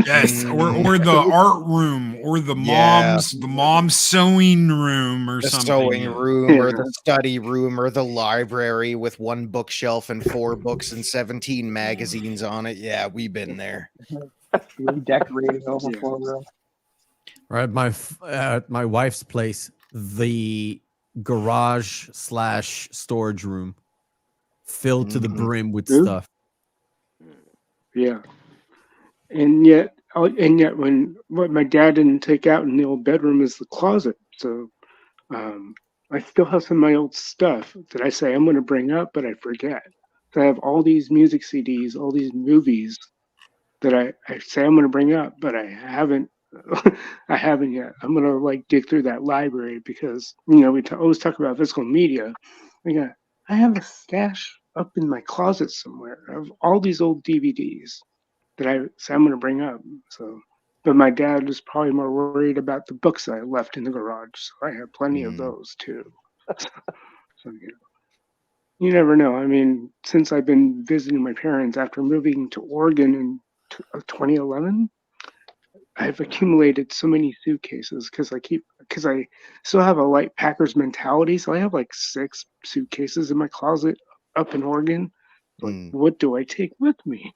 Yes, or the art room, or the mom's sewing room, or The something. sewing Yeah. room, or the study room, or the library with 1 bookshelf and 4 books and 17 magazines on it. Yeah, we've been there. Redecorating overflow room. Right, my wife's place, the garage / storage room filled to the brim with Ooh. stuff. Yeah. And yet when what my dad didn't take out in the old bedroom is the closet. So I still have some of my old stuff that I say I'm going to bring up, but I forget. So I have all these music CDs, all these movies that I say I'm going to bring up, but I haven't. I haven't yet. I'm going to dig through that library because we always talk about physical media. I have a stash up in my closet somewhere of all these old DVDs that I say I'm going to bring up. So, but my dad was probably more worried about the books I left in the garage. So I have plenty of those too. So you never know. I mean, since I've been visiting my parents after moving to Oregon in 2011, I've accumulated so many suitcases because I still have a light packer's mentality. So I have 6 suitcases in my closet up in Oregon. What do I take with me?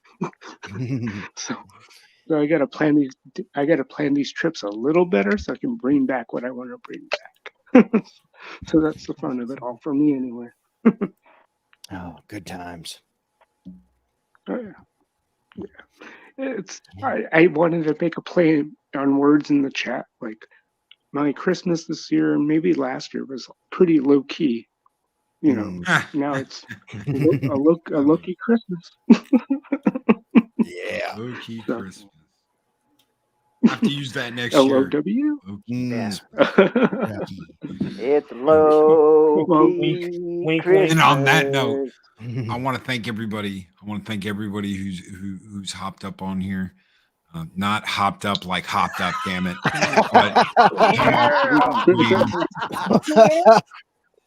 So I gotta plan these. I gotta plan these trips a little better so I can bring back what I want to bring back. So that's the fun of it all for me, anyway. Oh, good times. Oh, yeah. I wanted to make a play on words in the chat. My Christmas this year, maybe last year, was pretty low key. Now it's a low-key Christmas. Yeah. Low key Christmas. I have to use that next year. LOW? Yeah. It's low key Christmas. And on that note, I want to thank everybody. I want to thank everybody who's hopped up on here. Not hopped up like hopped up, damn it. But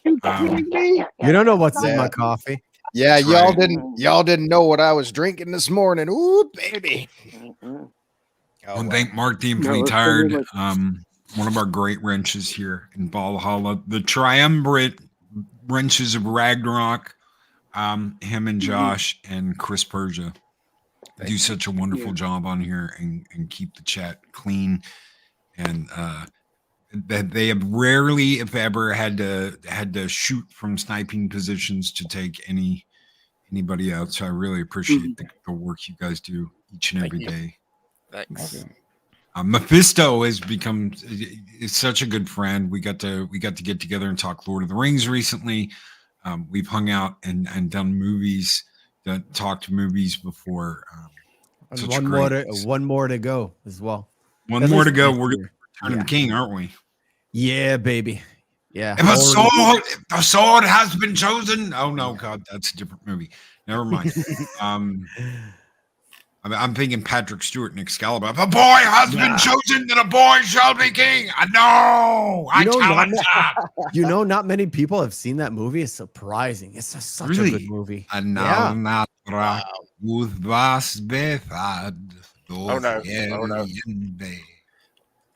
you don't know what's in my coffee. Yeah, That's y'all didn't know what I was drinking this morning. Ooh, baby. I want to thank Mark the Infinitely Tired, one of our great wrenches here in Valhalla, the triumvirate wrenches of Ragnarok. Him and Josh and Chris Persia do such a wonderful job on here and keep the chat clean. And that they have rarely, if ever, had to shoot from sniping positions to take anybody out. So I really appreciate the work you guys do each and every day. Thanks. Mephisto is such a good friend. We got to get together and talk Lord of the Rings recently. We've hung out and done movies, talked movies before. And one more to go as well. One more to go. We're going to Return of the King, aren't we? Yeah, baby. Yeah. If a sword has been chosen. Oh no, God, that's a different movie. Never mind. I'm thinking Patrick Stewart and Excalibur. The boy has been chosen, that a boy shall be king. I know. I challenge that. Not many people have seen that movie. It's surprising. It's such a good movie. Oh no. I'm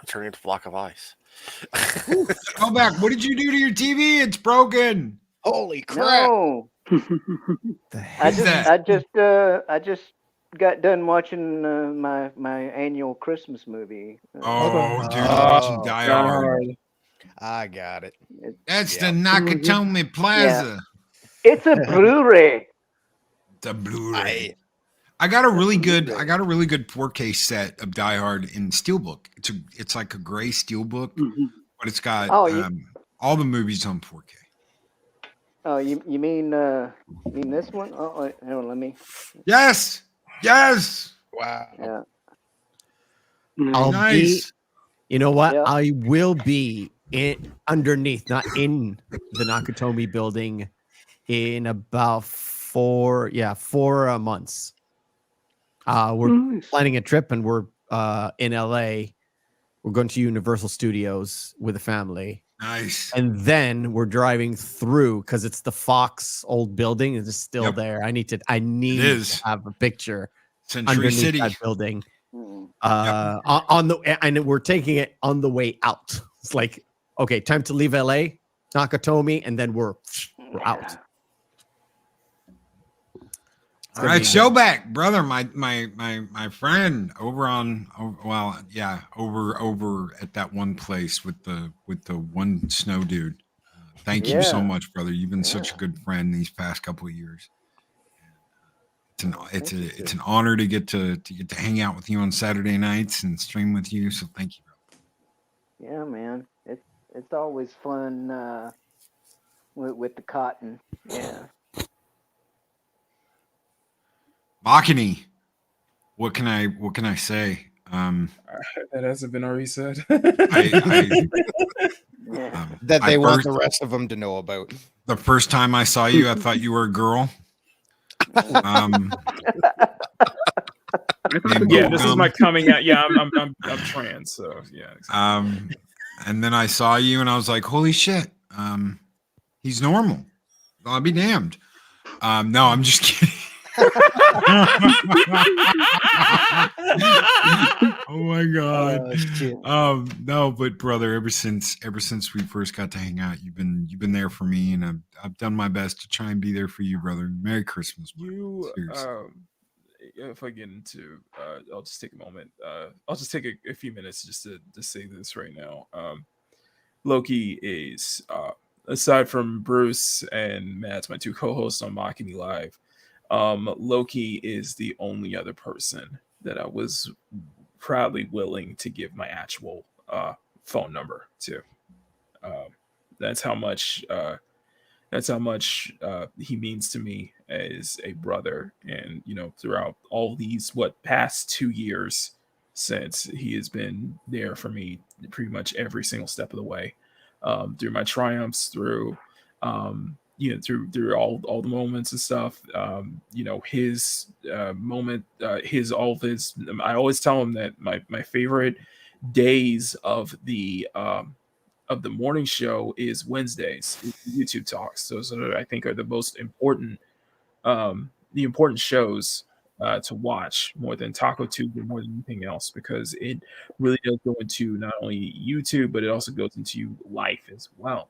turning into a block of ice. Go back. What did you do to your TV? It's broken. Holy crap. No. I just got done watching my annual Christmas movie. Dude, watching Die Hard. I got it. That's the Nakatomi Plaza. Yeah. It's a Blu-ray. It's a Blu-ray. I got a really good 4K set of Die Hard in Steelbook. It's like a gray Steelbook, but it's got all the movies on 4K. Oh, you mean this one? Oh, wait, hang on, let me. Yes. Wow. Yeah. Nice. You know what? Yep. I will be underneath, not in the Nakatomi building, in about 4 months. We're planning a trip, and we're in LA. We're going to Universal Studios with the family. Nice. And then we're driving through, because it's the Fox old building. It's still there. I need to have a picture Century underneath City. that building. And we're taking it on the way out. It's like, okay, time to leave LA, Nakatomi, and then we're out. All right, Showback, brother, my friend over over at that one place with the one snow dude. Thank you so much, brother. You've been such a good friend these past couple of years. It's an honor to get to hang out with you on Saturday nights and stream with you. So thank you, brother. Yeah, man. It's always fun with the cotton. Yeah. Makini, what can I say? That hasn't been already said. That they want the rest of them to know about. The first time I saw you, I thought you were a girl. This is my coming out. Yeah, I'm trans, so yeah. Exactly. And then I saw you, and I was like, "Holy shit, he's normal." I'll be damned. No, I'm just kidding. Oh my god. No, but brother, ever since we first got to hang out, you've been there for me, and I've done my best to try and be there for you, brother. Merry Christmas, man. If I get into I'll just take a moment. I'll just take a few minutes just to say this right now. Loki is aside from Bruce and Matt, my two co-hosts on Makini Live, Loki is the only other person that I was proudly willing to give my actual phone number to. That's how much he means to me as a brother. And throughout all these past 2 years since he has been there for me pretty much every single step of the way, through my triumphs, through through all the moments and stuff. His moment, all of his. I always tell him that my favorite days of the morning show is Wednesdays, YouTube talks. Those I think are the most important, shows to watch more than Taco Tube or more than anything else, because it really does go into not only YouTube, but it also goes into life as well.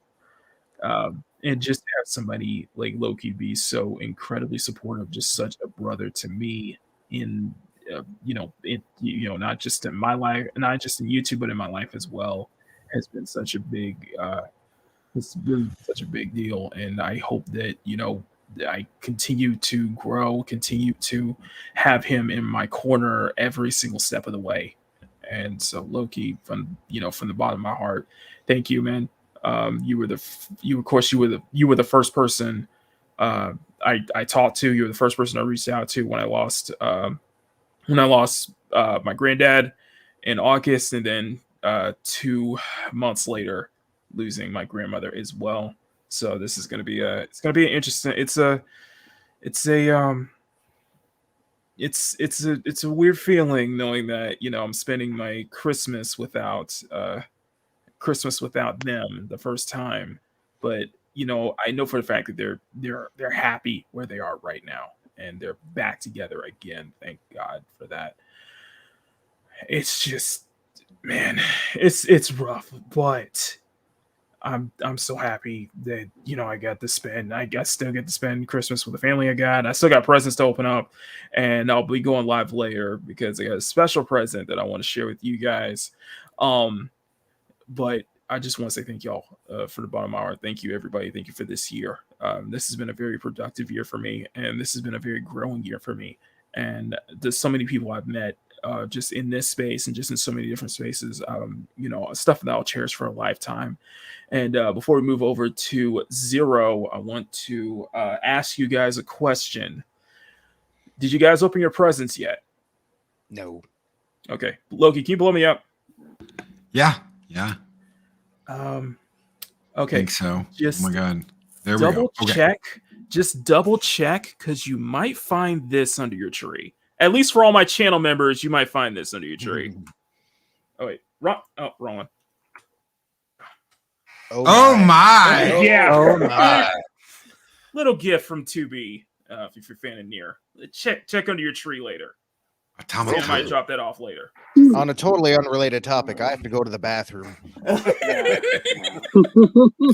And just to have somebody like Loki be so incredibly supportive, just such a brother to me in not just in my life, not just in YouTube, but in my life as well, has been such a big it's been such a big deal. And I hope that I continue to grow, continue to have him in my corner every single step of the way. And so Loki, from the bottom of my heart, thank you, man. You were the first person I talked to. You were the first person I reached out to when I lost my granddad in August, and then 2 months later losing my grandmother as well. So this is going to be an interesting. It's a it's a weird feeling knowing that I'm spending my Christmas without them the first time, but I know for the fact that they're happy where they are right now and they're back together again. Thank God for that. It's just, man, it's rough, but I'm so happy that I still get to spend Christmas with the family I got. I still got presents to open up, and I'll be going live later because I got a special present that I want to share with you guys. But I just want to say thank y'all for the bottom hour. Thank you, everybody. Thank you for this year. This has been a very productive year for me, and this has been a very growing year for me. And there's so many people I've met just in this space and just in so many different spaces, stuff that I'll cherish for a lifetime. And before we move over to Zero, I want to ask you guys a question. Did you guys open your presents yet? No. Okay. Loki, can you blow me up? Yeah. Okay. I think so. Just oh my God. There we go. Double check. Just double check because you might find this under your tree. At least for all my channel members, you might find this under your tree. Oh wait, wrong one. Oh my! Yeah. Oh my! Little gift from 2B. If you're a fan of Nier, check under your tree later. I might drop that off later. On a totally unrelated topic, I have to go to the bathroom.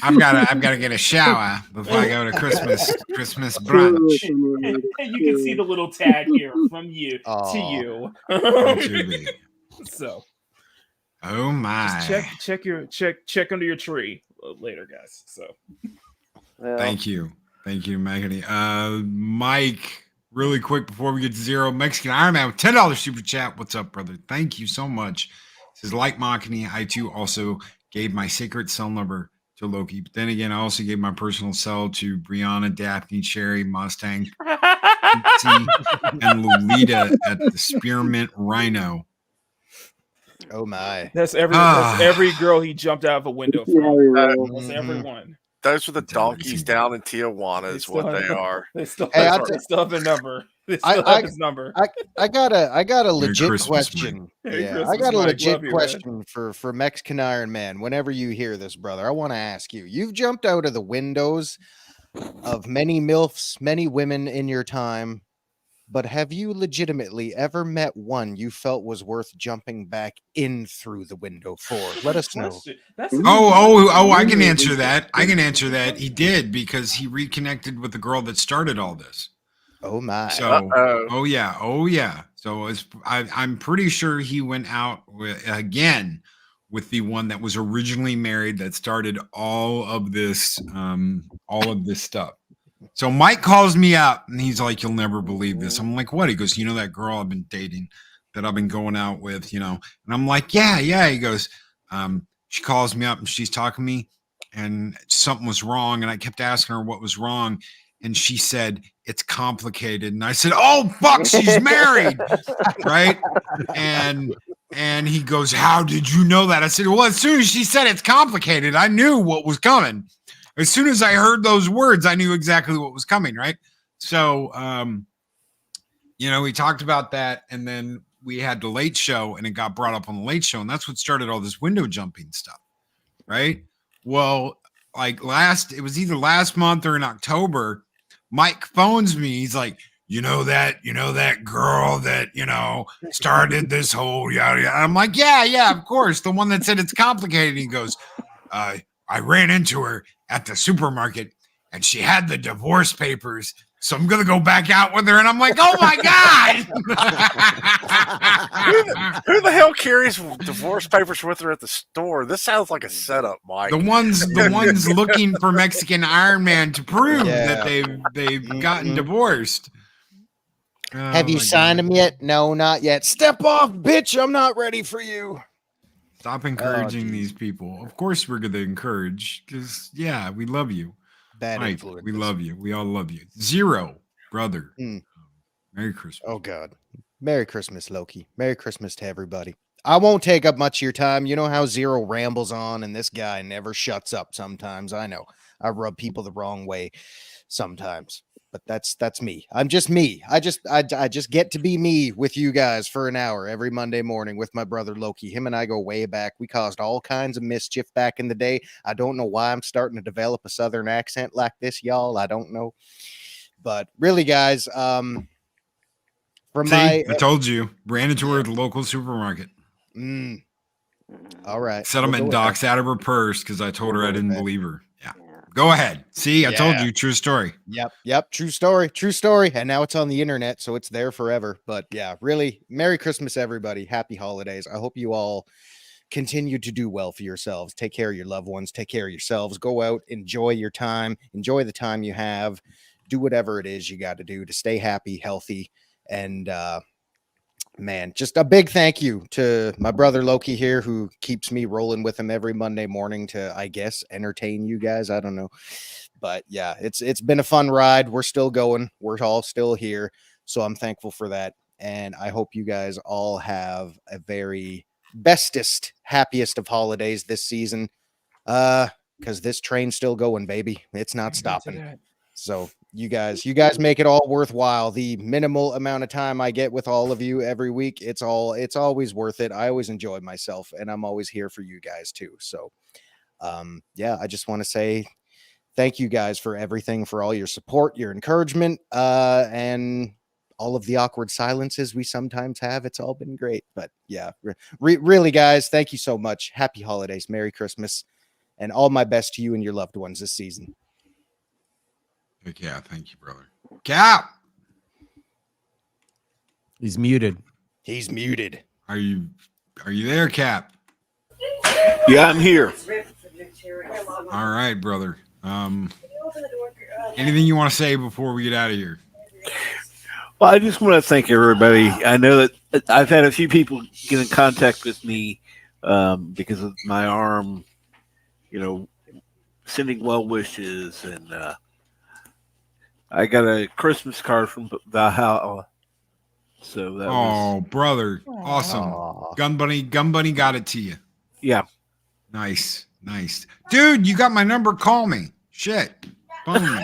I've got to get a shower before I go to Christmas brunch. You can see the little tag here from you to you. So, oh my! Just check under your tree later, guys. So, thank you, Maggie. Mike. Really quick before we get to Zero, Mexican Iron Man with $10 super chat. What's up, brother? Thank you so much. Says like Machini, I too also gave my sacred cell number to Loki. But then again, I also gave my personal cell to Brianna, Daphne, Sherry, Mustang, and Lolita at the Spearmint Rhino. Oh my! That's every girl he jumped out of a window from. That's everyone. Those are the donkeys down in Tijuana is what they are. They still have a number. They still have his number. I got a legit Christmas, question. I got a legit question for Mexican Iron Man. Whenever you hear this, brother, I want to ask you. You've jumped out of the windows of many MILFs, many women in your time, but have you legitimately ever met one you felt was worth jumping back in through the window for? Let us know. I can answer that. He did because he reconnected with the girl that started all this. Oh my! So, oh yeah. So I'm pretty sure he went out again with the one that was originally married that started all of this stuff. So Mike calls me up and he's like, "You'll never believe this." I'm like, "What?" He goes, "You know that girl I've been dating, that I've been going out with, And I'm like, "Yeah." He goes, she calls me up and she's talking to me, and something was wrong, and I kept asking her what was wrong, and she said it's complicated, and I said, "Oh fuck, she's married," right? And he goes, "How did you know that?" I said, "Well, as soon as she said it's complicated, I knew what was coming." As soon as I heard those words, I knew exactly what was coming, right? So, we talked about that, and then we had the Late Show, and it got brought up on the Late Show, and that's what started all this window jumping stuff, right? Well, it was either last month or in October, Mike phones me. He's like, you know that girl that, started this whole yada yada. I'm like, yeah, of course. The one that said it's complicated. He goes, I ran into her at the supermarket and she had the divorce papers. So I'm going to go back out with her. And I'm like, oh my God. Who the hell carries divorce papers with her at the store? This sounds like a setup, Mike. The ones looking for Mexican Iron Man to prove that they've gotten divorced. Have you signed them yet? No, not yet. Step off, bitch. I'm not ready for you. Stop encouraging these people. Of course we're going to encourage because, we love you. Bad Mike, influence. we love you. We all love you. Zero, brother. Merry Christmas. Oh, God. Merry Christmas, Loki. Merry Christmas to everybody. I won't take up much of your time. You know how Zero rambles on, and this guy never shuts up sometimes. I know. I rub people the wrong way sometimes. but that's me. I'm just me. I just get to be me with you guys for an hour every Monday morning with my brother Loki. Him and I go way back. We caused all kinds of mischief back in the day. I don't know why I'm starting to develop a southern accent like this, y'all. I don't know. But really, guys, from I told you, ran into her at the local supermarket. All right. Settlement docs out of her purse because I told her I didn't believe her. Yeah. Go ahead. See, I told you, true story. Yep. True story. And now it's on the internet, so it's there forever. But yeah, really, Merry Christmas, everybody. Happy holidays. I hope you all continue to do well for yourselves. Take care of your loved ones. Take care of yourselves. Go out, enjoy your time. Enjoy the time you have. Do whatever it is you got to do to stay happy, healthy, and man, just a big thank you to my brother Loki here, who keeps me rolling with him every Monday morning to, I guess, entertain you guys. I don't know. But yeah, it's been a fun ride. We're still going. We're all still here. So I'm thankful for that. And I hope you guys all have a very bestest, happiest of holidays this season. Because this train's still going, baby. It's not stopping. So you guys make it all worthwhile. The minimal amount of time I get with all of you every week, it's always worth it. I always enjoy myself, and I'm always here for you guys too. So yeah, I just want to say thank you guys for everything, for all your support, your encouragement, and all of the awkward silences we sometimes have. It's all been great. But yeah, really, guys, thank you so much. Happy holidays, Merry Christmas, and all my best to you and your loved ones this season. Yeah, thank you, brother. Cap. He's muted. Are you there, Cap? Yeah, I'm here. All right, brother. Anything you want to say before we get out of here? Well, I just want to thank everybody. I know that I've had a few people get in contact with me because of my arm, sending well wishes, and I got a Christmas card from Valhalla. So that was brother, awesome. Gun Bunny got it to you. Yeah. Nice. Dude, you got my number, call me. Shit. Boom.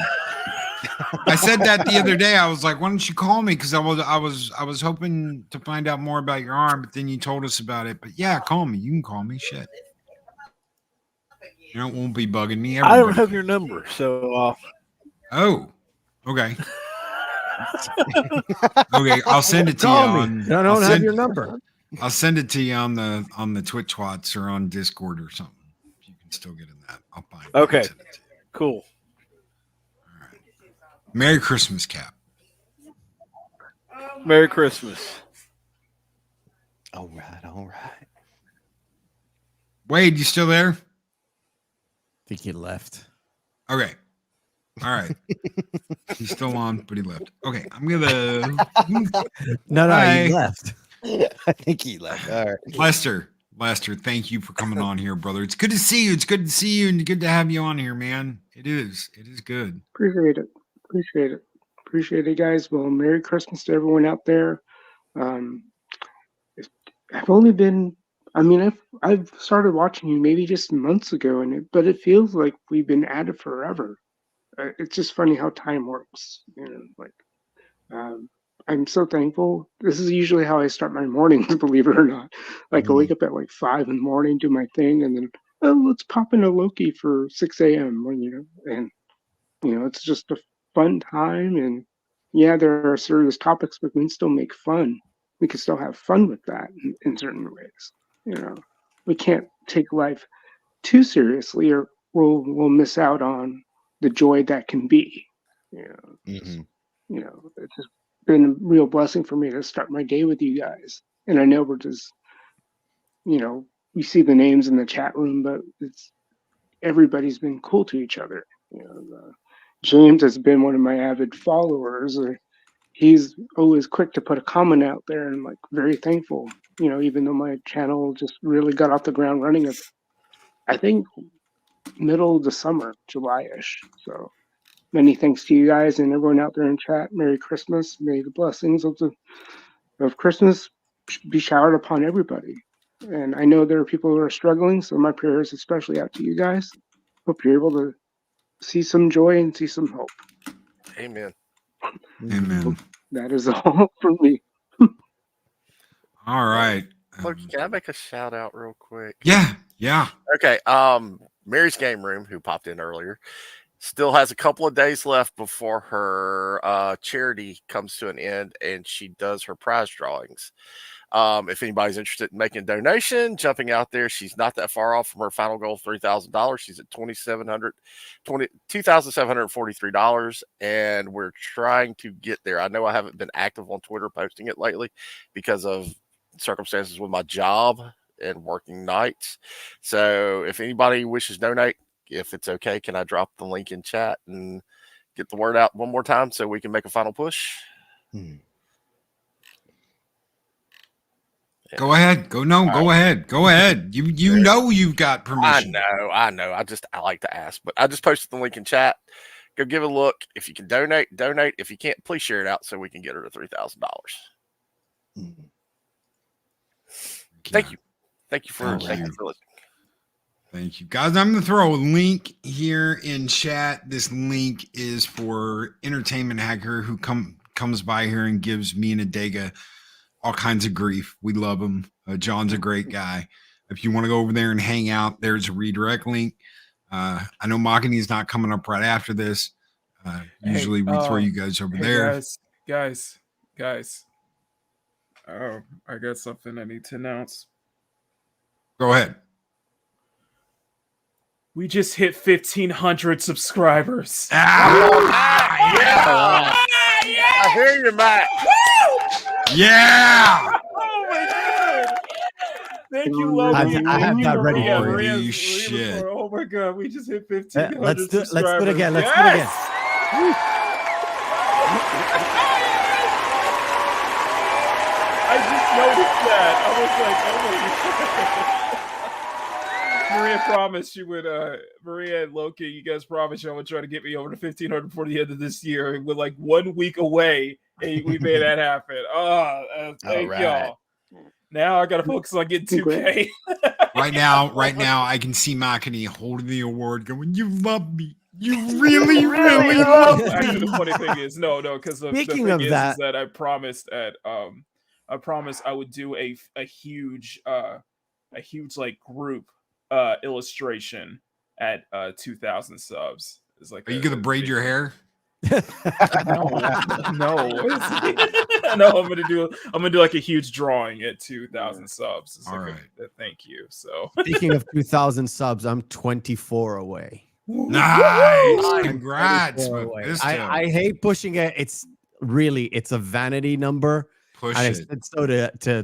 I said that the other day. I was like, why don't you call me? Because I was hoping to find out more about your arm, but then you told us about it. But yeah, call me. You can call me. Shit. It won't be bugging me. I don't have your number, so okay. Okay, I'll send it to you on. I don't have your number. I'll send it to you on the Twitch Twats or on Discord or something. You can still get in that. I'll find it. Okay. Cool. All right. Merry Christmas, Cap. Merry Christmas. All right. Wade, you still there? I think he left. Okay. All right. He's still on, but he left. Okay, I'm gonna. No, he left. I think he left. All right. Lester, thank you for coming on here, brother. It's good to see you. It's good to see you, and good to have you on here, man. It is good. Appreciate it, guys. Well, Merry Christmas to everyone out there. I've only been. I've started watching you maybe just months ago, but it feels like we've been at it forever. It's just funny how time works. I'm so thankful. This is usually how I start my mornings, believe it or not. Like I wake up at 5 in the morning, do my thing, and then let's pop into Loki for 6 a.m. And it's just a fun time. And yeah, there are serious topics, but we can still make fun. We can still have fun with that in certain ways. We can't take life too seriously, or we'll miss out on the joy that can be. It's just been a real blessing for me to start my day with you guys. And I know we're just, we see the names in the chat room, but everybody's been cool to each other. James has been one of my avid followers. He's always quick to put a comment out there, and I'm very thankful. Even though my channel just really got off the ground running, I think middle of the summer, July-ish. So many thanks to you guys and everyone out there in chat. Merry Christmas. May the blessings of Christmas be showered upon everybody. And I know there are people who are struggling, so my prayers especially out to you guys. Hope you're able to see some joy and see some hope. Amen. Amen. That is all for me. All right. Loki, can I make a shout out real quick? Yeah. Yeah. Okay. Mary's Game Room, who popped in earlier, still has a couple of days left before her charity comes to an end, and she does her prize drawings. If anybody's interested in making a donation, jumping out there, she's not that far off from her final goal of $3,000. She's at $2,743, and we're trying to get there. I know I haven't been active on Twitter posting it lately because of circumstances with my job and working nights. So if anybody wishes to donate, if it's okay, can I drop the link in chat and get the word out one more time so we can make a final push? Go ahead. Go ahead. Go ahead. You know you've got permission. I know. I like to ask, but I just posted the link in chat. Go give it a look. If you can donate. If you can't, please share it out so we can get her to $3,000. Thank you. Thank you for listening. Thank you, guys. I'm going to throw a link here in chat. This link is for Entertainment Hacker, who comes by here and gives me and Adega all kinds of grief. We love him. John's a great guy. If you want to go over there and hang out, there's a redirect link. I know Makani is not coming up right after this. Usually we throw you guys over there. Guys. Oh, I got something I need to announce. Go ahead. We just hit 1,500 subscribers. I hear you, Matt. Yeah. Oh my god. Thank you, Logan. I have that ready for you. Holy shit. Oh my god, we just hit 1,500 Let's do subscribers. it again. Let's do it again. I just noticed that. I was like, oh my god. Maria promised she would, Maria and Loki, you guys promised y'all would try to get me over to 1,500 before the end of this year. We're like 1 week away, and we made that happen. Thank y'all. Now I got to focus on getting 2K. Right now, I can see Makani holding the award going, you love me. You really, really love me. Actually, the funny thing is, no, because the thing is that I promised I would do a huge like group illustration at 2,000 subs. It's like, are you gonna braid your hair? No. I'm gonna do like a huge drawing at 2,000 subs. It's all like right. Thank you. So Speaking of 2,000 subs, I'm 24 away. Nice. Congrats. I hate pushing it. It's a vanity number. Push and it. I said so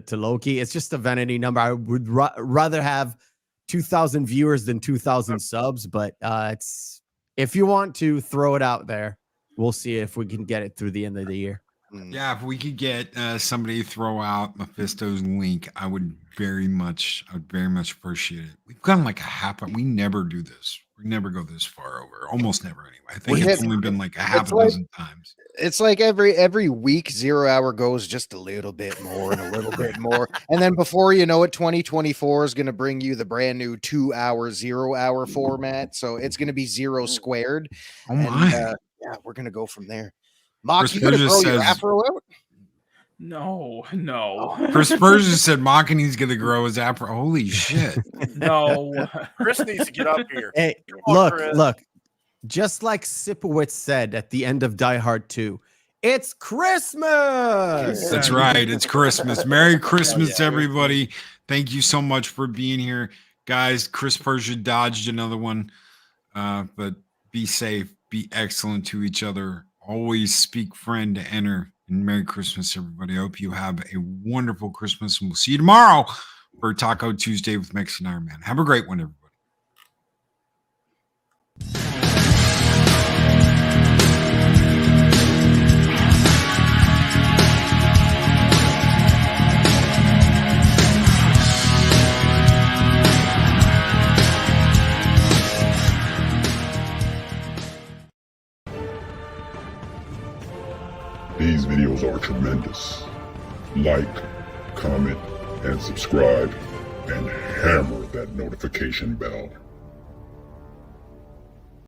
to Loki. It's just a vanity number. I would rather have 2,000 viewers than 2,000 subs, but it's, if you want to throw it out there, we'll see if we can get it through the end of the year. Yeah, if we could get somebody to throw out Mephisto's link, I would very much appreciate it. We've gone like a half. We never do this. We never go this far over. Almost never, anyway. I think it's only been like a half a dozen times. It's like every week, 0 hour goes just a little bit more and a little bit more. And then before you know it, 2024 is going to bring you the brand new 2 hour, 0 hour format. So it's going to be 0 squared. Oh my. And, yeah, we're going to go from there. Mock, you going to grow your afro out? No. Chris Burgess said Makani's going to grow his afro. Holy shit. No. Chris needs to get up here. Hey, look. Just like Sipowicz said at the end of Die Hard 2, it's Christmas. That's right. It's Christmas. Merry Christmas, everybody. Thank you so much for being here. Guys, Chris Persia dodged another one. But be safe. Be excellent to each other. Always speak friend to enter. And Merry Christmas, everybody. I hope you have a wonderful Christmas. And we'll see you tomorrow for Taco Tuesday with Mexican Iron Man. Have a great one, everybody. These videos are tremendous. Like, comment, and subscribe, and hammer that notification bell.